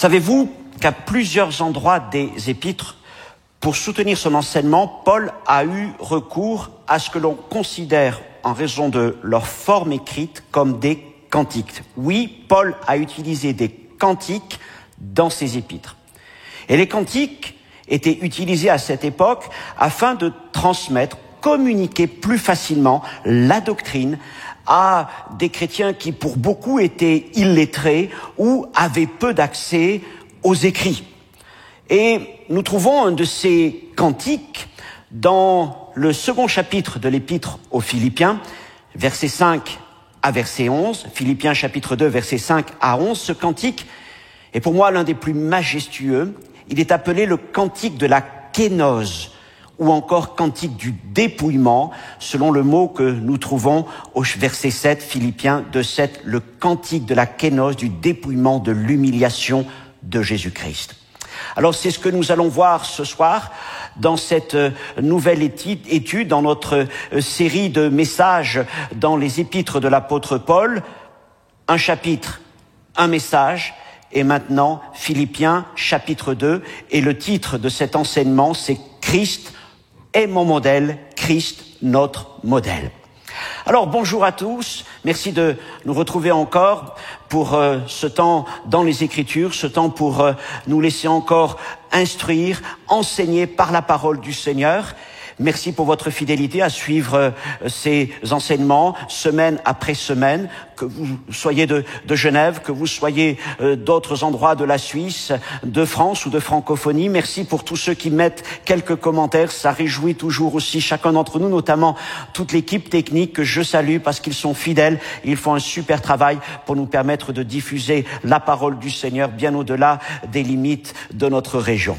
Savez-vous qu'à plusieurs endroits des épîtres, pour soutenir son enseignement, Paul a eu recours à ce que l'on considère, en raison de leur forme écrite, comme des cantiques. Oui, Paul a utilisé des cantiques dans ses épîtres. Et les cantiques étaient utilisés à cette époque afin de transmettre, communiquer plus facilement la doctrine à des chrétiens qui, pour beaucoup, étaient illettrés ou avaient peu d'accès aux écrits. Et nous trouvons un de ces cantiques dans le second chapitre de l'épître aux Philippiens, versets 5 à verset 11, Philippiens chapitre 2, versets 5 à 11. Ce cantique est pour moi l'un des plus majestueux. Il est appelé le cantique de la kénose, ou encore cantique du dépouillement, selon le mot que nous trouvons au verset 7, Philippiens 2, 7, le cantique de la kénose, du dépouillement, de l'humiliation de Jésus-Christ. Alors c'est ce que nous allons voir ce soir dans cette nouvelle étude, dans notre série de messages dans les épîtres de l'apôtre Paul. Un chapitre, un message, et maintenant Philippiens chapitre 2, et le titre de cet enseignement c'est « Christ est mon modèle, Christ notre modèle ». Alors bonjour à tous, merci de nous retrouver encore pour ce temps dans les Écritures, ce temps pour nous laisser encore instruire, enseigner par la parole du Seigneur. Merci pour votre fidélité à suivre ces enseignements semaine après semaine, que vous soyez de Genève, que vous soyez d'autres endroits de la Suisse, de France ou de francophonie. Merci pour tous ceux qui mettent quelques commentaires, ça réjouit toujours aussi chacun d'entre nous, notamment toute l'équipe technique que je salue parce qu'ils sont fidèles, ils font un super travail pour nous permettre de diffuser la parole du Seigneur bien au-delà des limites de notre région.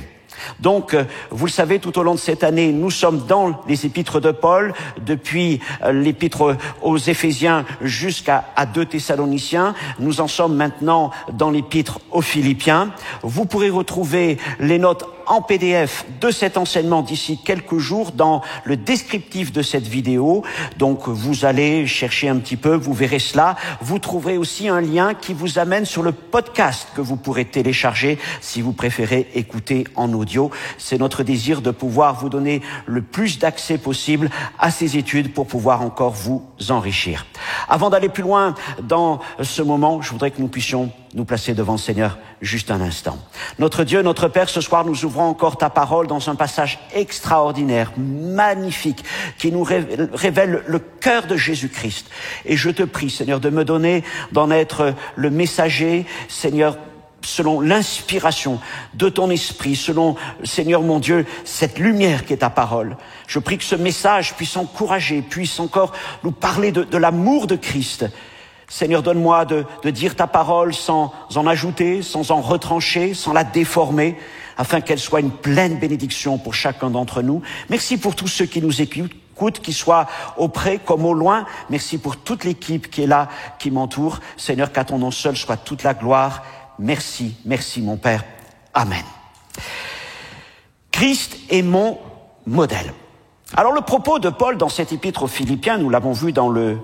Donc, vous le savez, tout au long de cette année, nous sommes dans les épîtres de Paul, depuis l'épître aux Éphésiens jusqu'à 2 Thessaloniciens. Nous en sommes maintenant dans l'épître aux Philippiens. Vous pourrez retrouver les notes en PDF de cet enseignement d'ici quelques jours dans le descriptif de cette vidéo. Donc vous allez chercher un petit peu, vous verrez cela. Vous trouverez aussi un lien qui vous amène sur le podcast que vous pourrez télécharger si vous préférez écouter en audio. C'est notre désir de pouvoir vous donner le plus d'accès possible à ces études pour pouvoir encore vous enrichir. Avant d'aller plus loin dans ce moment, je voudrais que nous puissions nous placer devant le Seigneur juste un instant. Notre Dieu, notre Père, ce soir nous ouvrons encore ta parole dans un passage extraordinaire, magnifique, qui nous révèle le cœur de Jésus-Christ. Et je te prie, Seigneur, de me donner d'en être le messager, Seigneur, selon l'inspiration de ton esprit, selon, Seigneur mon Dieu, cette lumière qui est ta parole. Je prie que ce message puisse encourager, puisse encore nous parler de l'amour de Christ. Seigneur, donne-moi de dire ta parole sans en ajouter, sans en retrancher, sans la déformer, afin qu'elle soit une pleine bénédiction pour chacun d'entre nous. Merci pour tous ceux qui nous écoutent, qu'ils soient auprès comme au loin. Merci pour toute l'équipe qui est là, qui m'entoure. Seigneur, qu'à ton nom seul soit toute la gloire. Merci, merci mon Père. Amen. Christ est mon modèle. Alors le propos de Paul dans cet épître aux Philippiens, nous l'avons vu dans le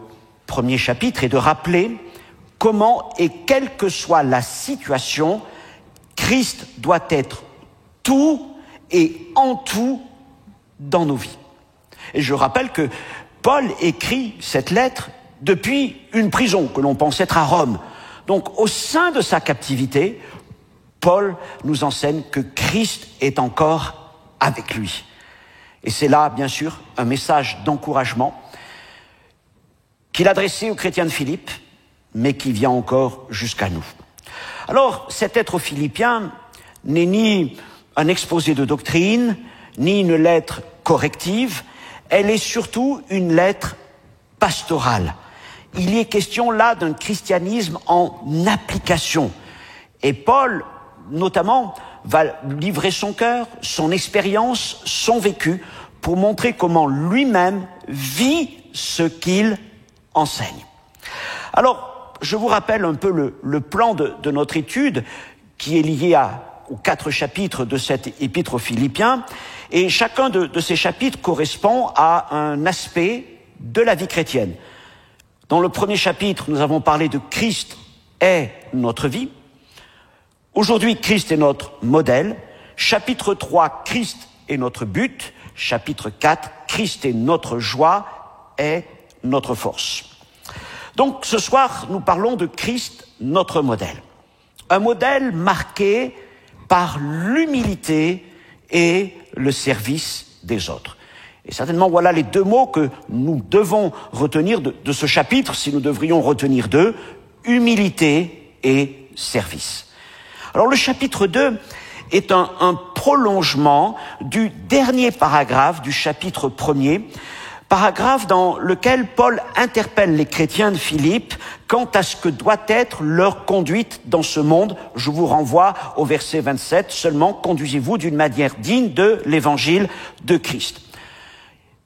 premier chapitre, est de rappeler comment et quelle que soit la situation, Christ doit être tout et en tout dans nos vies. Et je rappelle que Paul écrit cette lettre depuis une prison que l'on pense être à Rome. Donc au sein de sa captivité, Paul nous enseigne que Christ est encore avec lui. Et c'est là, bien sûr, un message d'encouragement qu'il adressait aux chrétiens de Philippe, mais qui vient encore jusqu'à nous. Alors, cette lettre aux Philippiens n'est ni un exposé de doctrine, ni une lettre corrective, elle est surtout une lettre pastorale. Il y est question là d'un christianisme en application. Et Paul, notamment, va livrer son cœur, son expérience, son vécu, pour montrer comment lui-même vit ce qu'il enseigne. Alors, je vous rappelle un peu le plan de notre étude qui est lié aux 4 chapitres de cet épître aux Philippiens. Et chacun de ces chapitres correspond à un aspect de la vie chrétienne. Dans le premier chapitre, nous avons parlé de Christ est notre vie. Aujourd'hui, Christ est notre modèle. Chapitre 3, Christ est notre but. Chapitre 4, Christ est notre joie et notre force. Donc ce soir, nous parlons de Christ, notre modèle. Un modèle marqué par l'humilité et le service des autres. Et certainement, voilà les deux mots que nous devons retenir de ce chapitre, si nous devrions retenir deux, humilité et service. Alors le chapitre 2 est un prolongement du dernier paragraphe du chapitre 1er, paragraphe dans lequel Paul interpelle les chrétiens de Philippe quant à ce que doit être leur conduite dans ce monde. Je vous renvoie au verset 27, seulement conduisez-vous d'une manière digne de l'évangile de Christ.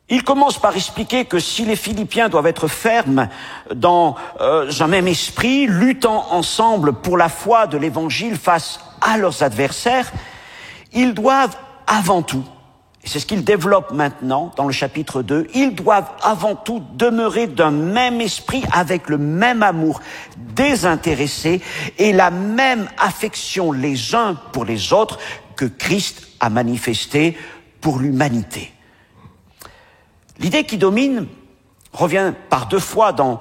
Il commence par expliquer que si les Philippiens doivent être fermes dans un même esprit, luttant ensemble pour la foi de l'évangile face à leurs adversaires, ils doivent avant tout, et c'est ce qu'il développe maintenant dans le chapitre 2, ils doivent avant tout demeurer d'un même esprit avec le même amour désintéressé et la même affection les uns pour les autres que Christ a manifesté pour l'humanité. L'idée qui domine revient par deux fois dans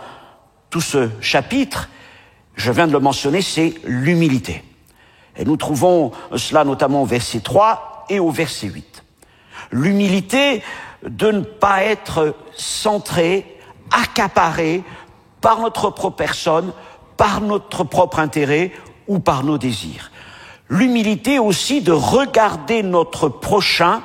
tout ce chapitre, je viens de le mentionner, c'est l'humilité. Et nous trouvons cela notamment au verset 3 et au verset 8. L'humilité de ne pas être centré, accaparé par notre propre personne, par notre propre intérêt ou par nos désirs. L'humilité aussi de regarder notre prochain,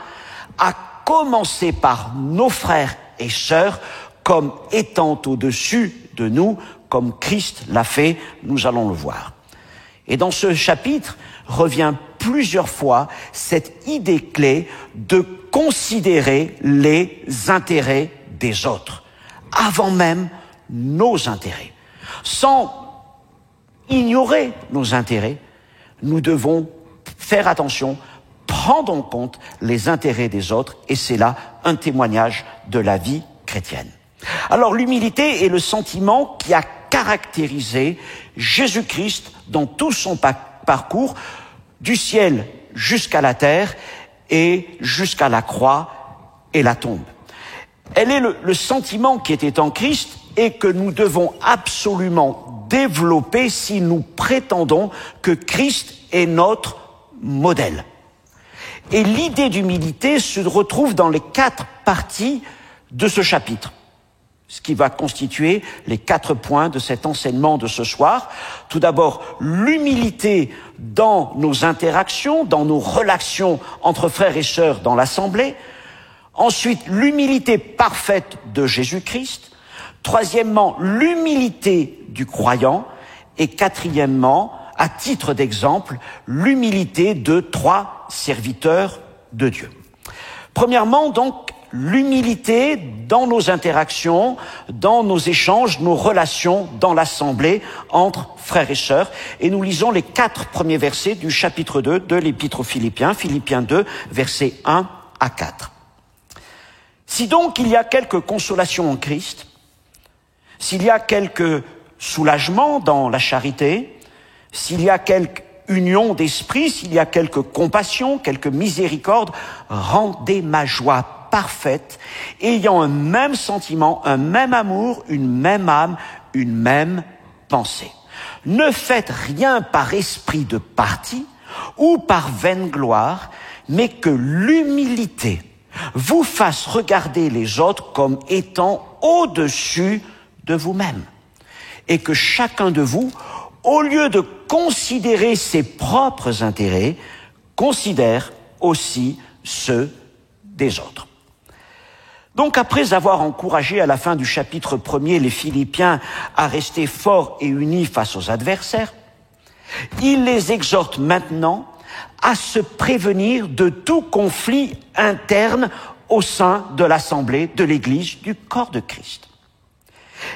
à commencer par nos frères et sœurs, comme étant au-dessus de nous, comme Christ l'a fait, nous allons le voir. Et dans ce chapitre revient plusieurs fois cette idée clé de considérer les intérêts des autres, avant même nos intérêts. Sans ignorer nos intérêts, nous devons faire attention, prendre en compte les intérêts des autres, et c'est là un témoignage de la vie chrétienne. Alors l'humilité est le sentiment qui a caractérisé Jésus-Christ dans tout son parcours, du ciel jusqu'à la terre et jusqu'à la croix et la tombe. Elle est le sentiment qui était en Christ et que nous devons absolument développer si nous prétendons que Christ est notre modèle. Et l'idée d'humilité se retrouve dans les 4 parties de ce chapitre, ce qui va constituer les 4 points de cet enseignement de ce soir. Tout d'abord, l'humilité dans nos interactions, dans nos relations entre frères et sœurs dans l'assemblée. Ensuite, l'humilité parfaite de Jésus-Christ. Troisièmement, l'humilité du croyant. Et quatrièmement, à titre d'exemple, l'humilité de 3 serviteurs de Dieu. Premièrement, donc, l'humilité dans nos interactions, dans nos échanges, nos relations dans l'assemblée entre frères et sœurs. Et nous lisons les 4 premiers versets du chapitre 2 de l'Épître aux Philippiens, Philippiens 2, versets 1 à 4. Si donc il y a quelque consolation en Christ, s'il y a quelque soulagement dans la charité, s'il y a quelque union d'esprit, s'il y a quelque compassion, quelque miséricorde, rendez ma joie parfaite, ayant un même sentiment, un même amour, une même âme, une même pensée. Ne faites rien par esprit de parti ou par vaine gloire, mais que l'humilité vous fasse regarder les autres comme étant au-dessus de vous-même. Et que chacun de vous, au lieu de considérer ses propres intérêts, considère aussi ceux des autres. Donc, après avoir encouragé à la fin du chapitre 1er les Philippiens à rester forts et unis face aux adversaires, il les exhorte maintenant à se prévenir de tout conflit interne au sein de l'assemblée, de l'Église, du corps de Christ.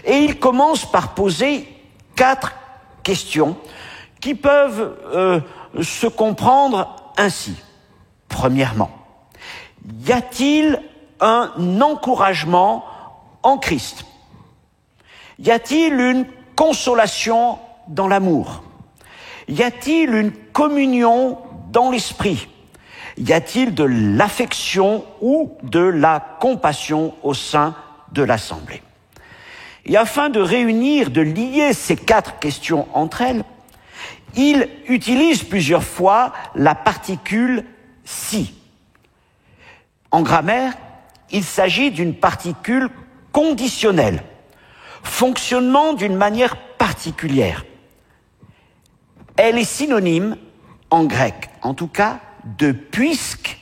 Et il commence par poser 4 questions qui peuvent se comprendre ainsi. Premièrement, y a-t-il un encouragement en Christ? Y a-t-il une consolation dans l'amour? Y a-t-il une communion dans l'esprit? Y a-t-il de l'affection ou de la compassion au sein de l'Assemblée? Et afin de réunir, de lier ces 4 questions entre elles, il utilise plusieurs fois la particule « si ». En grammaire, il s'agit d'une particule conditionnelle, fonctionnement d'une manière particulière. Elle est synonyme, en grec en tout cas, de puisque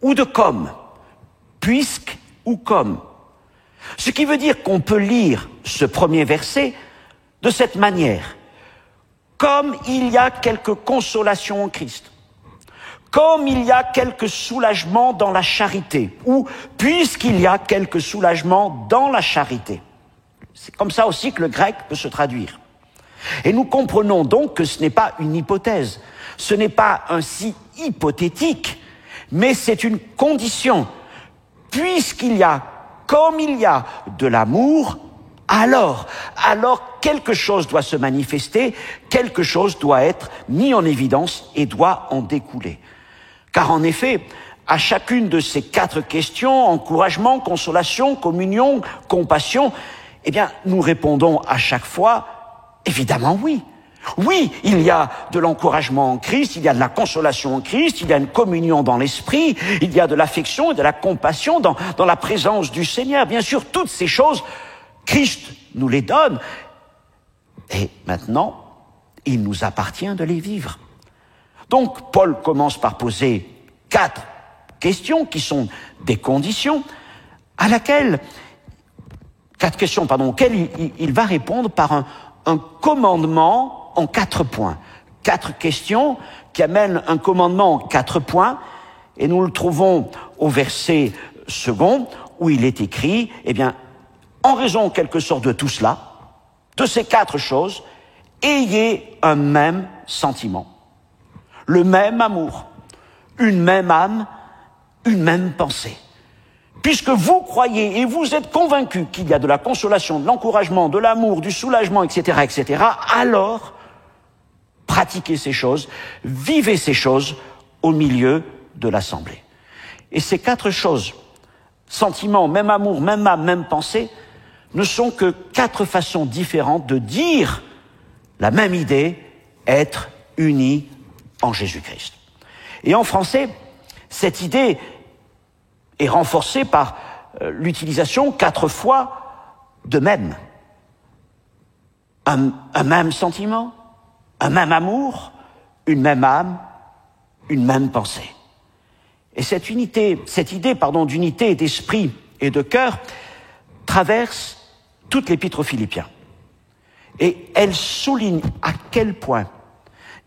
ou de comme. Puisque ou comme. Ce qui veut dire qu'on peut lire ce premier verset de cette manière. Comme il y a quelque consolation en Christ, comme il y a quelque soulagement dans la charité, ou puisqu'il y a quelque soulagement dans la charité. C'est comme ça aussi que le grec peut se traduire. Et nous comprenons donc que ce n'est pas une hypothèse, ce n'est pas un si hypothétique, mais c'est une condition. Puisqu'il y a, comme il y a de l'amour, alors quelque chose doit se manifester, quelque chose doit être mis en évidence et doit en découler. Car en effet, à chacune de ces 4 questions, encouragement, consolation, communion, compassion, eh bien, nous répondons à chaque fois, évidemment oui. Oui, il y a de l'encouragement en Christ, il y a de la consolation en Christ, il y a une communion dans l'esprit, il y a de l'affection et de la compassion dans la présence du Seigneur. Bien sûr, toutes ces choses, Christ nous les donne. Et maintenant, il nous appartient de les vivre. Donc, Paul commence par poser 4 questions qui sont des conditions auxquelles il va répondre par un commandement en 4 points. 4 questions qui amènent un commandement en 4 points, et nous le trouvons au verset 2 où il est écrit, eh bien, en raison en quelque sorte de tout cela, de ces 4 choses, ayez un même sentiment, le même amour, une même âme, une même pensée. Puisque vous croyez et vous êtes convaincus qu'il y a de la consolation, de l'encouragement, de l'amour, du soulagement, etc., alors pratiquez ces choses, vivez ces choses au milieu de l'assemblée. Et ces 4 choses, sentiment, même amour, même âme, même pensée, ne sont que 4 façons différentes de dire la même idée, être unis en Jésus-Christ. Et en français, cette idée est renforcée par l'utilisation 4 fois de même. Un même sentiment, un même amour, une même âme, une même pensée. Et cette idée d'unité d'esprit et de cœur traverse toute l'épître aux Philippiens. Et elle souligne à quel point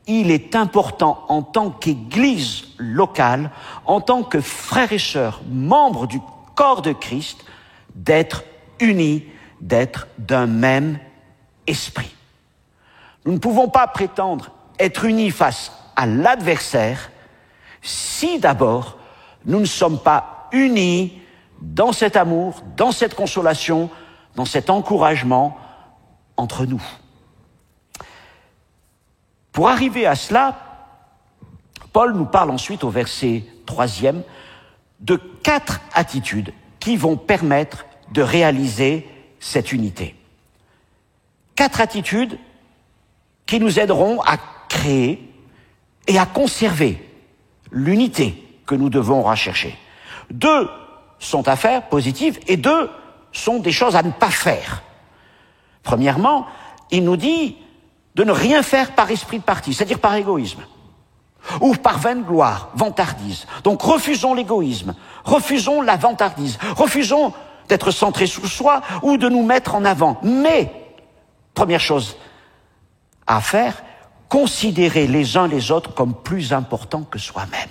il est important en tant qu'Église locale, en tant que frères et sœurs, membres du corps de Christ, d'être unis, d'être d'un même esprit. Nous ne pouvons pas prétendre être unis face à l'adversaire si d'abord nous ne sommes pas unis dans cet amour, dans cette consolation, dans cet encouragement entre nous. Pour arriver à cela, Paul nous parle ensuite au verset 3e de 4 attitudes qui vont permettre de réaliser cette unité. 4 attitudes qui nous aideront à créer et à conserver l'unité que nous devons rechercher. 2 sont à faire, positives, et 2 sont des choses à ne pas faire. Premièrement, il nous dit de ne rien faire par esprit de parti, c'est-à-dire par égoïsme, ou par vaine gloire, vantardise. Donc refusons l'égoïsme, refusons la vantardise, refusons d'être centrés sur soi ou de nous mettre en avant. Mais, première chose à faire, considérer les uns les autres comme plus importants que soi-même.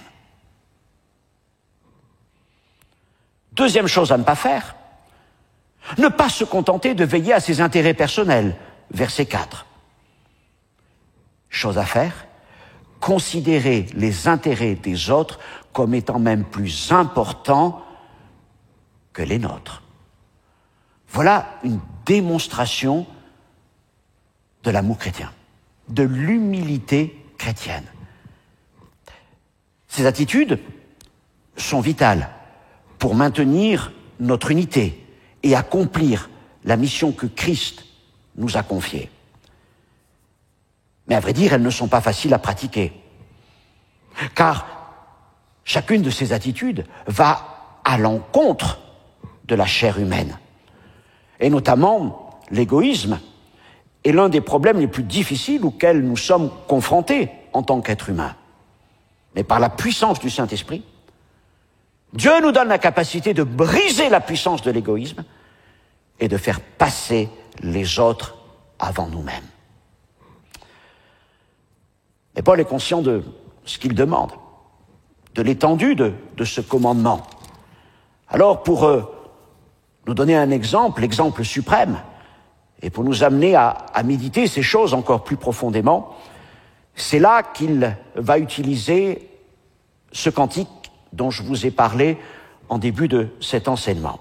Deuxième chose à ne pas faire, ne pas se contenter de veiller à ses intérêts personnels, verset 4. Chose à faire, considérer les intérêts des autres comme étant même plus importants que les nôtres. Voilà une démonstration de l'amour chrétien. de l'humilité chrétienne. Ces attitudes sont vitales pour maintenir notre unité et accomplir la mission que Christ nous a confiée. Mais à vrai dire, elles ne sont pas faciles à pratiquer. Car chacune de ces attitudes va à l'encontre de la chair humaine. Et notamment, l'égoïsme est l'un des problèmes les plus difficiles auxquels nous sommes confrontés en tant qu'êtres humains. Mais par la puissance du Saint-Esprit, Dieu nous donne la capacité de briser la puissance de l'égoïsme et de faire passer les autres avant nous-mêmes. Et Paul est conscient de ce qu'il demande, de l'étendue de ce commandement. Alors, pour nous donner un exemple, l'exemple suprême, et pour nous amener à méditer ces choses encore plus profondément, c'est là qu'il va utiliser ce cantique dont je vous ai parlé en début de cet enseignement.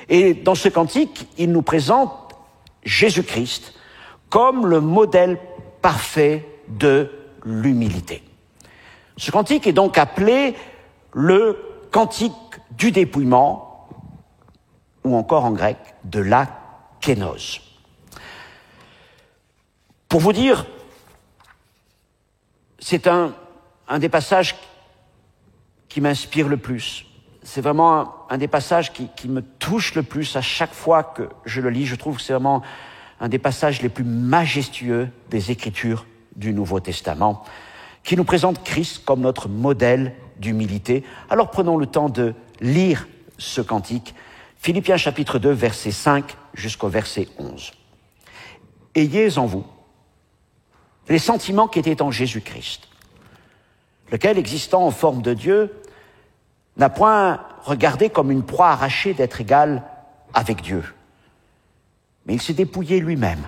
Et dans ce cantique, il nous présente Jésus-Christ comme le modèle parfait de l'humilité. Ce cantique est donc appelé le cantique du dépouillement, ou encore en grec, de la kénose. Pour vous dire, c'est un des passages qui m'inspire le plus. C'est vraiment un des passages qui me touche le plus à chaque fois que je le lis. Je trouve que c'est vraiment un des passages les plus majestueux des Écritures du Nouveau Testament, qui nous présente Christ comme notre modèle d'humilité. Alors prenons le temps de lire ce cantique. Philippiens chapitre 2, verset 5 jusqu'au verset 11. « Ayez en vous les sentiments qui étaient en Jésus-Christ, lequel, existant en forme de Dieu, n'a point regardé comme une proie arrachée d'être égal avec Dieu. Mais il s'est dépouillé lui-même,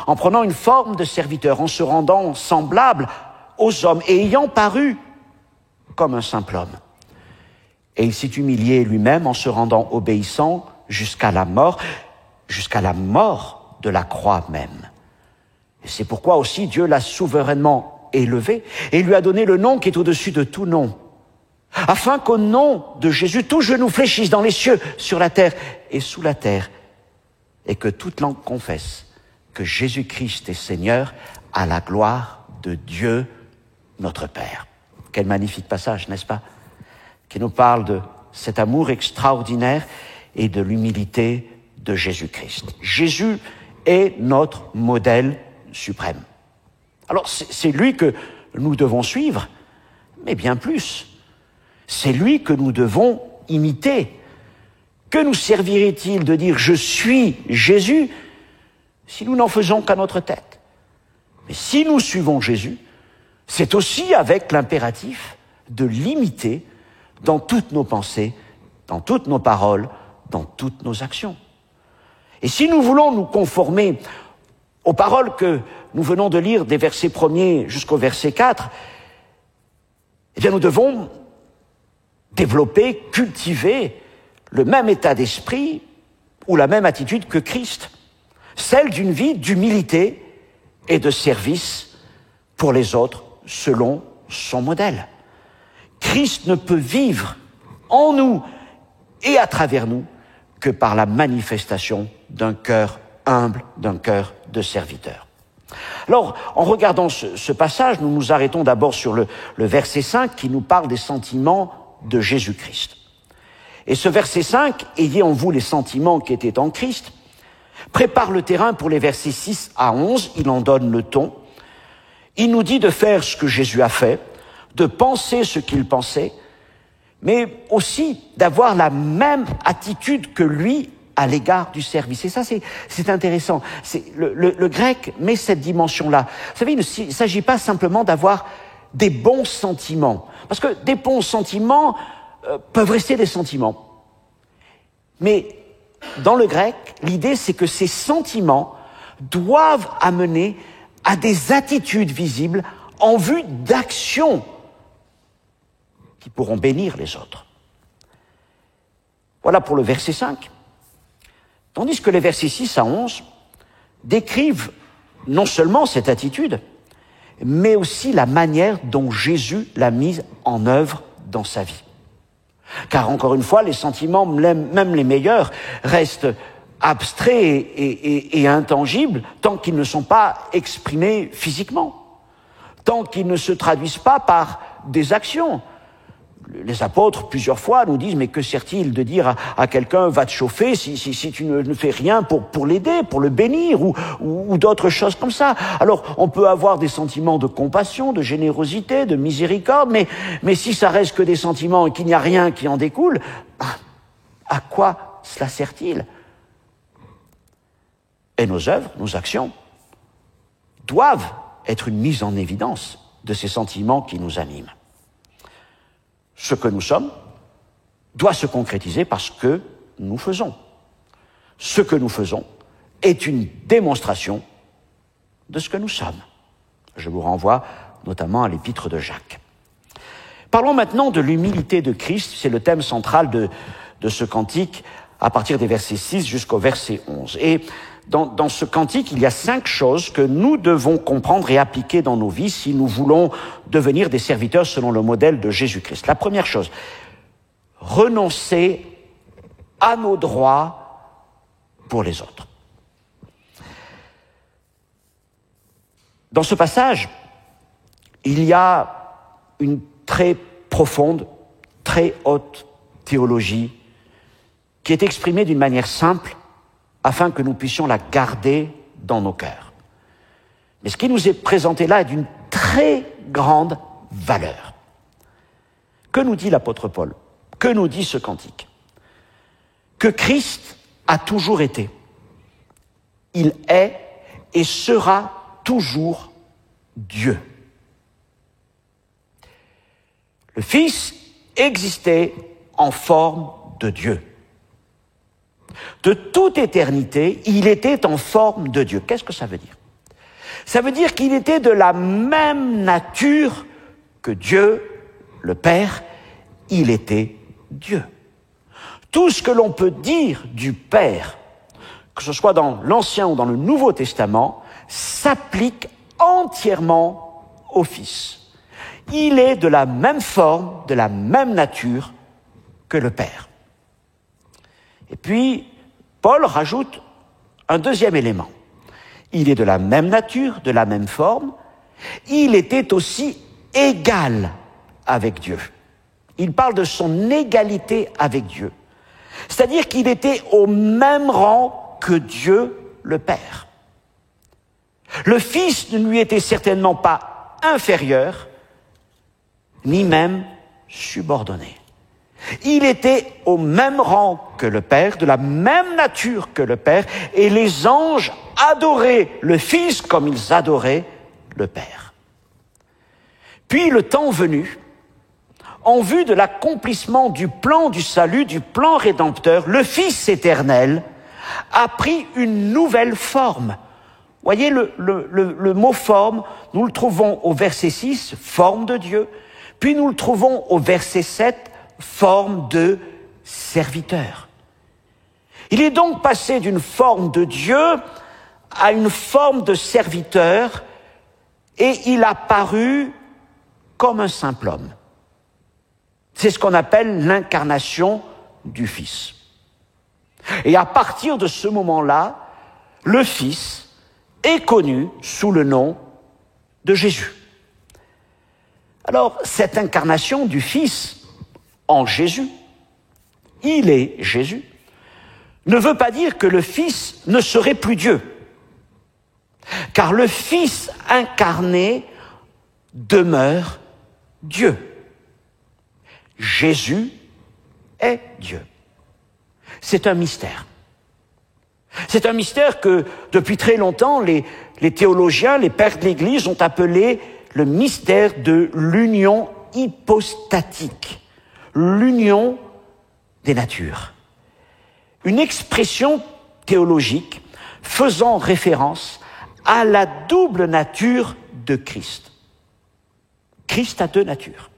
en prenant une forme de serviteur, en se rendant semblable aux hommes et ayant paru comme un simple homme. Et il s'est humilié lui-même en se rendant obéissant jusqu'à la mort de la croix même. Et c'est pourquoi aussi Dieu l'a souverainement élevé et lui a donné le nom qui est au-dessus de tout nom, afin qu'au nom de Jésus, tout genou fléchisse dans les cieux, sur la terre et sous la terre, et que toute langue confesse que Jésus-Christ est Seigneur, à la gloire de Dieu notre Père. » Quel magnifique passage, n'est-ce pas? Qui nous parle de cet amour extraordinaire et de l'humilité de Jésus-Christ. Jésus est notre modèle suprême. Alors, c'est lui que nous devons suivre, mais bien plus. C'est lui que nous devons imiter. Que nous servirait-il de dire « je suis Jésus » si nous n'en faisons qu'à notre tête? Mais si nous suivons Jésus, c'est aussi avec l'impératif de l'imiter dans toutes nos pensées, dans toutes nos paroles, dans toutes nos actions. Et si nous voulons nous conformer aux paroles que nous venons de lire des versets 1er jusqu'au verset 4, eh bien nous devons développer, cultiver le même état d'esprit ou la même attitude que Christ, celle d'une vie d'humilité et de service pour les autres selon son modèle. Christ ne peut vivre en nous et à travers nous que par la manifestation d'un cœur humble, d'un cœur de serviteur. Alors, en regardant ce passage, nous nous arrêtons d'abord sur le verset 5 qui nous parle des sentiments de Jésus-Christ. Et ce verset 5, « Ayez en vous les sentiments qui étaient en Christ », prépare le terrain pour les versets 6 à 11, il en donne le ton. Il nous dit de faire ce que Jésus a fait, de penser ce qu'il pensait, mais aussi d'avoir la même attitude que lui à l'égard du service. Et ça, c'est intéressant. Le grec met cette dimension-là. Vous savez, il ne s'agit pas simplement d'avoir des bons sentiments, parce que des bons sentiments peuvent rester des sentiments. Mais dans le grec, l'idée, c'est que ces sentiments doivent amener à des attitudes visibles en vue d'actions qui pourront bénir les autres. Voilà pour le verset 5. Tandis que les versets 6 à 11 décrivent non seulement cette attitude, mais aussi la manière dont Jésus l'a mise en œuvre dans sa vie. Car encore une fois, les sentiments, même les meilleurs, restent abstraits et intangibles tant qu'ils ne sont pas exprimés physiquement, tant qu'ils ne se traduisent pas par des actions. Les apôtres, plusieurs fois, nous disent « Mais que sert-il de dire à quelqu'un « Va te chauffer » si tu ne fais rien pour l'aider, pour le bénir ou d'autres choses comme ça ?» Alors, on peut avoir des sentiments de compassion, de générosité, de miséricorde, mais si ça reste que des sentiments et qu'il n'y a rien qui en découle, à quoi cela sert-il? Et nos œuvres, nos actions, doivent être une mise en évidence de ces sentiments qui nous animent. Ce que nous sommes doit se concrétiser par ce que nous faisons. Ce que nous faisons est une démonstration de ce que nous sommes. Je vous renvoie notamment à l'épître de Jacques. Parlons maintenant de l'humilité de Christ, c'est le thème central de ce cantique à partir des versets 6 jusqu'au verset 11. Et dans ce cantique, il y a 5 choses que nous devons comprendre et appliquer dans nos vies si nous voulons devenir des serviteurs selon le modèle de Jésus-Christ. La première chose, renoncer à nos droits pour les autres. Dans ce passage, il y a une très profonde, très haute théologie qui est exprimée d'une manière simple afin que nous puissions la garder dans nos cœurs. Mais ce qui nous est présenté là est d'une très grande valeur. Que nous dit l'apôtre Paul? Que nous dit ce cantique? Que Christ a toujours été, il est et sera toujours Dieu. Le Fils existait en forme de Dieu. De toute éternité, il était en forme de Dieu. Qu'est-ce que ça veut dire? Ça veut dire qu'il était de la même nature que Dieu, le Père, il était Dieu. Tout ce que l'on peut dire du Père, que ce soit dans l'Ancien ou dans le Nouveau Testament, s'applique entièrement au Fils. Il est de la même forme, de la même nature que le Père. Et puis, Paul rajoute un deuxième élément. Il est de la même nature, de la même forme. Il était aussi égal avec Dieu. Il parle de son égalité avec Dieu. C'est-à-dire qu'il était au même rang que Dieu le Père. Le Fils ne lui était certainement pas inférieur, ni même subordonné. Il était au même rang que le Père, de la même nature que le Père, et les anges adoraient le Fils comme ils adoraient le Père. Puis le temps venu, en vue de l'accomplissement du plan du salut, du plan rédempteur, le Fils éternel a pris une nouvelle forme. Voyez, le mot forme, nous le trouvons au verset 6, forme de Dieu, puis nous le trouvons au verset 7, forme de serviteur. Il est donc passé d'une forme de Dieu à une forme de serviteur et il a paru comme un simple homme. C'est ce qu'on appelle l'incarnation du Fils. Et à partir de ce moment-là, le Fils est connu sous le nom de Jésus. Alors, cette incarnation du Fils en Jésus, il est Jésus, ne veut pas dire que le Fils ne serait plus Dieu. Car le Fils incarné demeure Dieu. Jésus est Dieu. C'est un mystère. C'est un mystère que, depuis très longtemps, les théologiens, les pères de l'Église ont appelé le mystère de l'union hypostatique, l'union des natures. Une expression théologique faisant référence à la double nature de Christ. Christ a deux natures.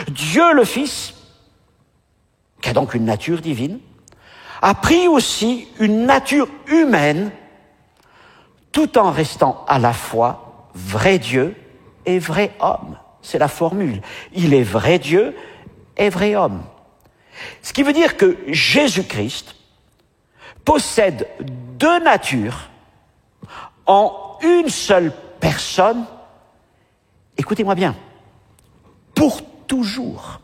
Dieu le Fils, qui a donc une nature divine, a pris aussi une nature humaine, tout en restant à la fois vrai Dieu et vrai homme. C'est la formule. Il est vrai Dieu et vrai homme. Ce qui veut dire que Jésus-Christ possède deux natures en une seule personne. Écoutez-moi bien, pour toujours.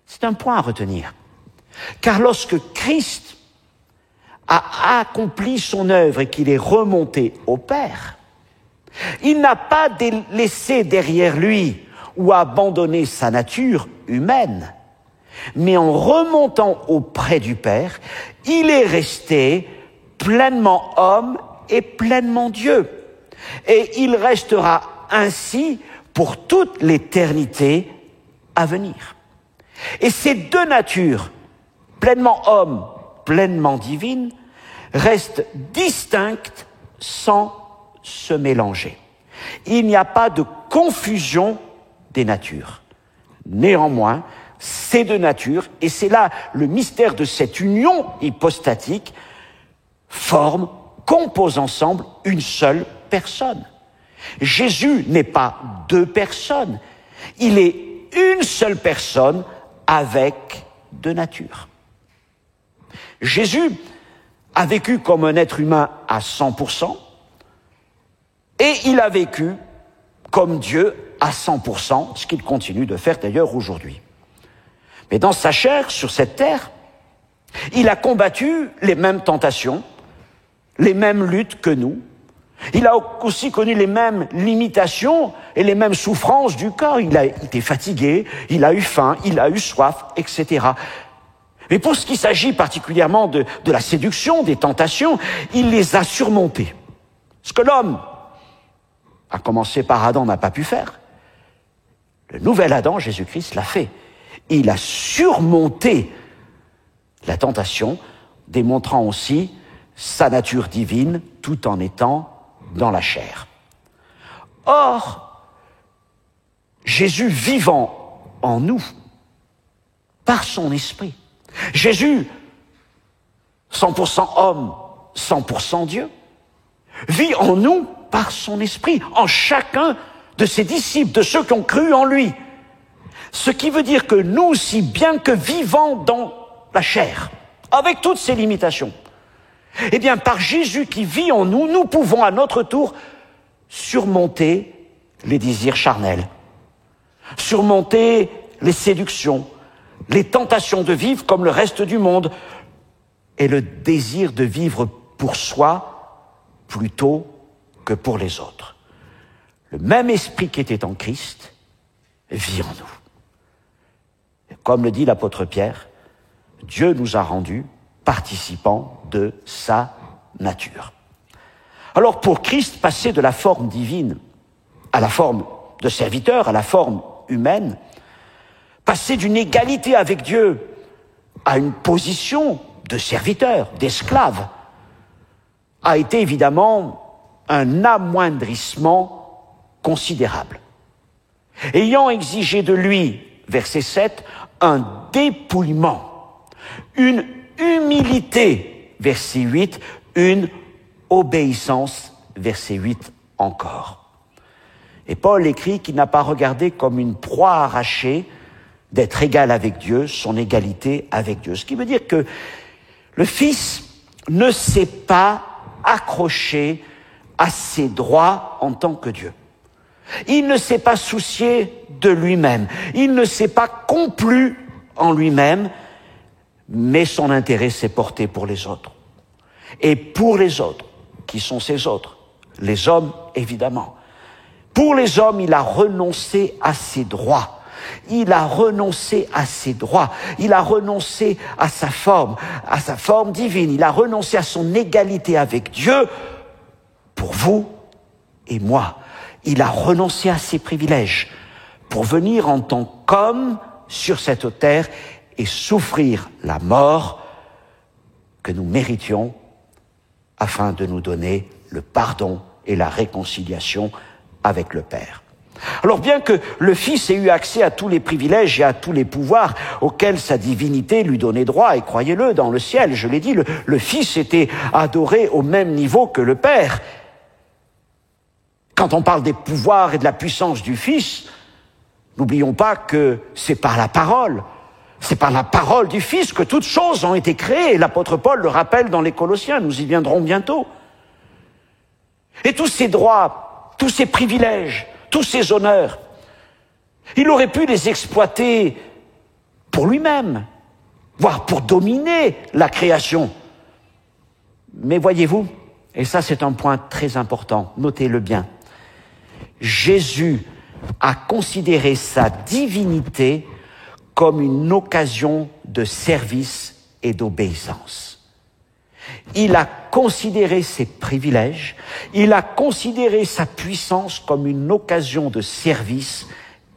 C'est un point à retenir. Car lorsque Christ a accompli son œuvre et qu'il est remonté au Père, il n'a pas laissé derrière lui ou abandonné sa nature humaine, mais en remontant auprès du Père, il est resté pleinement homme et pleinement Dieu. Et il restera ainsi pour toute l'éternité à venir. Et ces deux natures, pleinement homme, pleinement divine, restent distinctes sans se mélanger. Il n'y a pas de confusion des natures. Néanmoins, ces deux natures, et c'est là le mystère de cette union hypostatique, composent ensemble une seule personne. Jésus n'est pas deux personnes, il est une seule personne avec deux natures. Jésus a vécu comme un être humain à 100%, et il a vécu comme Dieu à 100%, ce qu'il continue de faire d'ailleurs aujourd'hui. Mais dans sa chair, sur cette terre, il a combattu les mêmes tentations, les mêmes luttes que nous. Il a aussi connu les mêmes limitations et les mêmes souffrances du corps. Il a été fatigué, il a eu faim, il a eu soif, etc. Mais pour ce qui s'agit particulièrement de la séduction, des tentations, il les a surmontées. Ce que l'homme, à commencer par Adam, n'a pas pu faire, le nouvel Adam, Jésus-Christ, l'a fait. Il a surmonté la tentation, démontrant aussi sa nature divine tout en étant dans la chair. Or, Jésus vivant en nous, par son esprit, Jésus, 100% homme, 100% Dieu, vit en nous par son esprit, en chacun de ses disciples, de ceux qui ont cru en lui. Ce qui veut dire que nous aussi, bien que vivant dans la chair, avec toutes ses limitations, eh bien, par Jésus qui vit en nous, nous pouvons à notre tour surmonter les désirs charnels, surmonter les séductions, les tentations de vivre comme le reste du monde, et le désir de vivre pour soi plutôt que pour les autres. Le même esprit qui était en Christ vit en nous. Et comme le dit l'apôtre Pierre, Dieu nous a rendus participants de sa nature. Alors pour Christ, passer de la forme divine à la forme de serviteur, à la forme humaine, passer d'une égalité avec Dieu à une position de serviteur, d'esclave, a été évidemment un amoindrissement considérable. Ayant exigé de lui, verset 7, un dépouillement, une humilité, verset 8, une obéissance, verset 8 encore. Et Paul écrit qu'il n'a pas regardé comme une proie arrachée d'être égal avec Dieu, son égalité avec Dieu. Ce qui veut dire que le Fils ne s'est pas accroché à ses droits en tant que Dieu. Il ne s'est pas soucié de lui-même. Il ne s'est pas complu en lui-même, mais son intérêt s'est porté pour les autres. Et pour les autres, qui sont ces autres? Les hommes, évidemment. Pour les hommes, il a renoncé à ses droits. Il a renoncé à ses droits. Il a renoncé à sa forme divine. Il a renoncé à son égalité avec Dieu pour vous et moi. Il a renoncé à ses privilèges pour venir en tant qu'homme sur cette terre et souffrir la mort que nous méritions afin de nous donner le pardon et la réconciliation avec le Père. Alors bien que le Fils ait eu accès à tous les privilèges et à tous les pouvoirs auxquels sa divinité lui donnait droit, et croyez-le, dans le ciel, je l'ai dit, le Fils était adoré au même niveau que le Père. Quand on parle des pouvoirs et de la puissance du Fils, n'oublions pas que c'est par la parole du Fils que toutes choses ont été créées. L'apôtre Paul le rappelle dans les Colossiens, nous y viendrons bientôt. Et tous ces droits, tous ces privilèges, tous ces honneurs, il aurait pu les exploiter pour lui-même, voire pour dominer la création. Mais voyez-vous, et ça c'est un point très important, notez-le bien, Jésus a considéré sa divinité comme une occasion de service et d'obéissance. Il a considéré ses privilèges, il a considéré sa puissance comme une occasion de service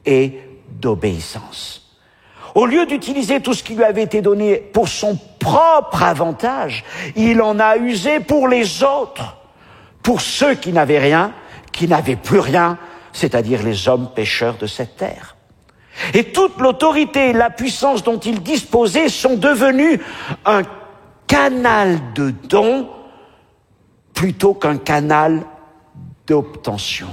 et d'obéissance. Au lieu d'utiliser tout ce qui lui avait été donné pour son propre avantage, il en a usé pour les autres, pour ceux qui n'avaient rien, qui n'avaient plus rien, c'est-à-dire les hommes pécheurs de cette terre. Et toute l'autorité et la puissance dont il disposait sont devenues un canal de don plutôt qu'un canal d'obtention.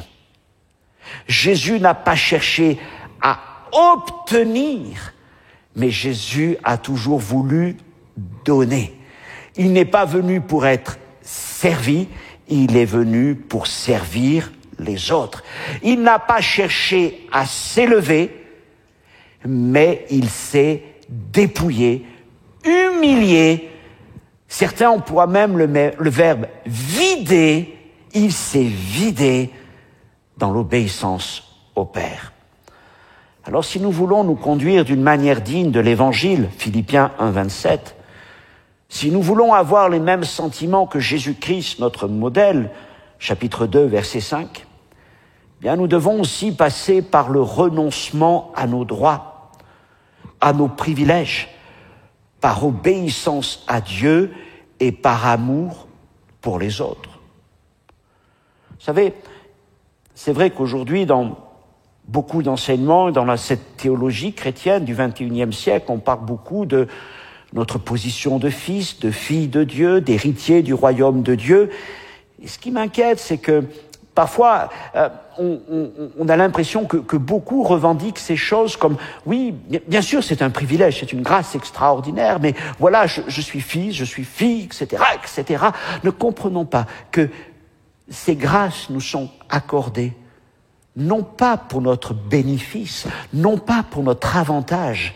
Jésus n'a pas cherché à obtenir, mais Jésus a toujours voulu donner. Il n'est pas venu pour être servi, il est venu pour servir les autres. Il n'a pas cherché à s'élever, mais il s'est dépouillé, humilié. Certains emploient même le verbe vider. Il s'est vidé dans l'obéissance au Père. Alors si nous voulons nous conduire d'une manière digne de l'Évangile, Philippiens 1, 27, si nous voulons avoir les mêmes sentiments que Jésus-Christ, notre modèle, chapitre 2, verset 5, bien nous devons aussi passer par le renoncement à nos droits, à nos privilèges, par obéissance à Dieu et par amour pour les autres. Vous savez, c'est vrai qu'aujourd'hui, dans beaucoup d'enseignements, dans cette théologie chrétienne du XXIe siècle, on parle beaucoup de notre position de fils, de fille de Dieu, d'héritier du royaume de Dieu. Et ce qui m'inquiète, c'est que parfois, on a l'impression que beaucoup revendiquent ces choses comme, oui, bien sûr, c'est un privilège, c'est une grâce extraordinaire, mais voilà, je suis fils, je suis fille, etc., etc. Ne comprenons pas que ces grâces nous sont accordées, non pas pour notre bénéfice, non pas pour notre avantage,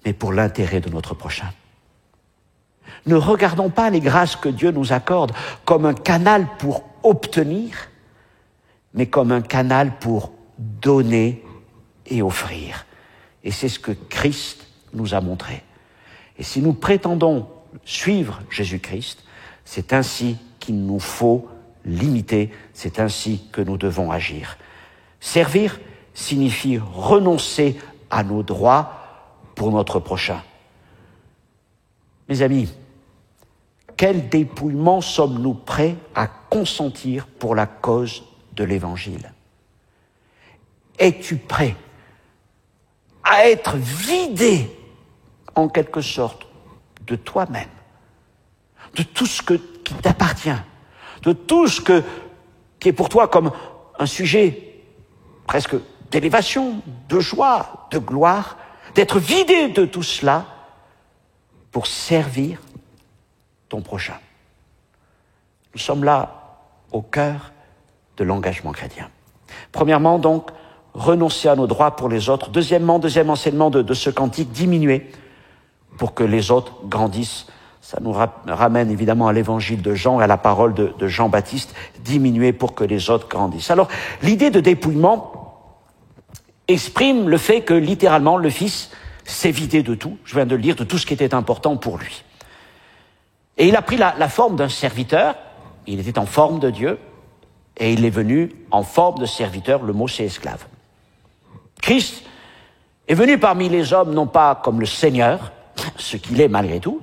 mais pour l'intérêt de notre prochain. Ne regardons pas les grâces que Dieu nous accorde comme un canal pour obtenir, mais comme un canal pour donner et offrir. Et c'est ce que Christ nous a montré. Et si nous prétendons suivre Jésus-Christ, c'est ainsi qu'il nous faut l'imiter, c'est ainsi que nous devons agir. Servir signifie renoncer à nos droits pour notre prochain. Mes amis, quel dépouillement sommes-nous prêts à consentir pour la cause de l'Évangile? Es-tu prêt à être vidé, en quelque sorte, de toi-même, de tout ce qui t'appartient, de tout ce qui est pour toi comme un sujet presque d'élévation, de joie, de gloire, d'être vidé de tout cela pour servir ton prochain. Nous sommes là au cœur de l'engagement chrétien. Premièrement, donc, renoncer à nos droits pour les autres. Deuxième enseignement de ce cantique, diminuer pour que les autres grandissent. Ça nous ramène évidemment à l'évangile de Jean et à la parole de Jean-Baptiste, diminuer pour que les autres grandissent. Alors, l'idée de dépouillement exprime le fait que, littéralement, le Fils s'est vidé de tout, je viens de le dire, de tout ce qui était important pour lui. Et il a pris la forme d'un serviteur, il était en forme de Dieu, et il est venu en forme de serviteur, le mot c'est esclave. Christ est venu parmi les hommes, non pas comme le Seigneur, ce qu'il est malgré tout,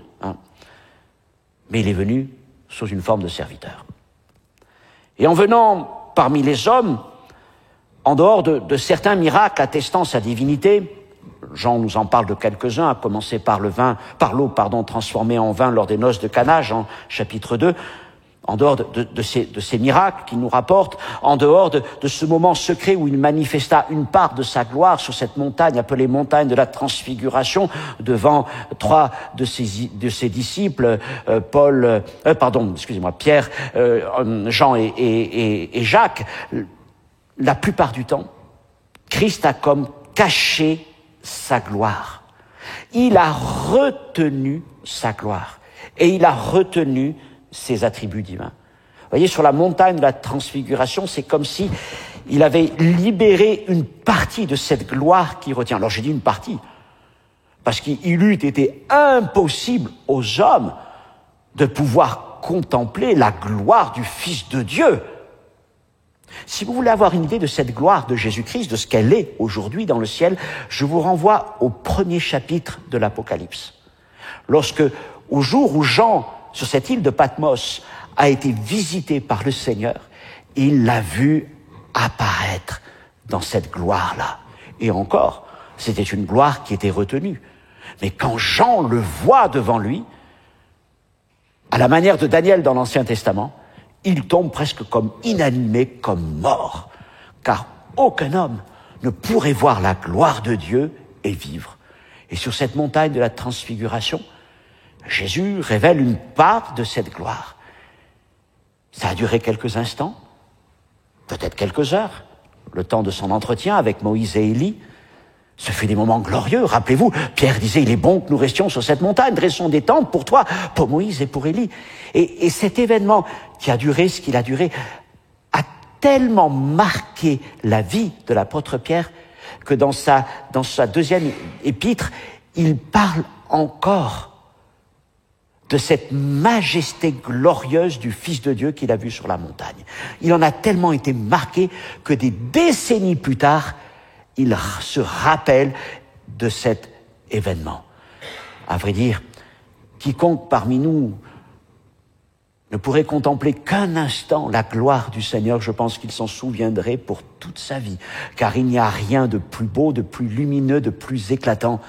mais il est venu sous une forme de serviteur. Et en venant parmi les hommes, en dehors de certains miracles attestant sa divinité. Jean nous en parle de quelques-uns, à commencer par l'eau transformée en vin lors des noces de Cana, Jean chapitre 2. En dehors de ces miracles qu'il nous rapporte, en dehors de ce moment secret où il manifesta une part de sa gloire sur cette montagne appelée montagne de la transfiguration devant 3 de ses disciples, Pierre, Jean et Jacques, la plupart du temps, Christ a comme caché sa gloire. Il a retenu sa gloire et il a retenu ses attributs divins. Vous voyez, sur la montagne de la transfiguration, c'est comme si il avait libéré une partie de cette gloire qui retient. Alors j'ai dit une partie, parce qu'il eût été impossible aux hommes de pouvoir contempler la gloire du Fils de Dieu. Si vous voulez avoir une idée de cette gloire de Jésus-Christ, de ce qu'elle est aujourd'hui dans le ciel, je vous renvoie au premier chapitre de l'Apocalypse. Lorsque, au jour où Jean, sur cette île de Patmos, a été visité par le Seigneur, il l'a vu apparaître dans cette gloire-là. Et encore, c'était une gloire qui était retenue. Mais quand Jean le voit devant lui, à la manière de Daniel dans l'Ancien Testament, il tombe presque comme inanimé, comme mort. Car aucun homme ne pourrait voir la gloire de Dieu et vivre. Et sur cette montagne de la transfiguration, Jésus révèle une part de cette gloire. Ça a duré quelques instants, peut-être quelques heures, le temps de son entretien avec Moïse et Élie. Ce fut des moments glorieux. Rappelez-vous, Pierre disait, il est bon que nous restions sur cette montagne, dressons des tentes pour toi, pour Moïse et pour Élie. Et cet événement qui a duré ce qu'il a duré a tellement marqué la vie de l'apôtre Pierre que dans sa deuxième épître, il parle encore de cette majesté glorieuse du Fils de Dieu qu'il a vu sur la montagne. Il en a tellement été marqué que des décennies plus tard, il se rappelle de cet événement. À vrai dire, quiconque parmi nous ne pourrait contempler qu'un instant la gloire du Seigneur, je pense qu'il s'en souviendrait pour toute sa vie, car il n'y a rien de plus beau, de plus lumineux, de plus éclatant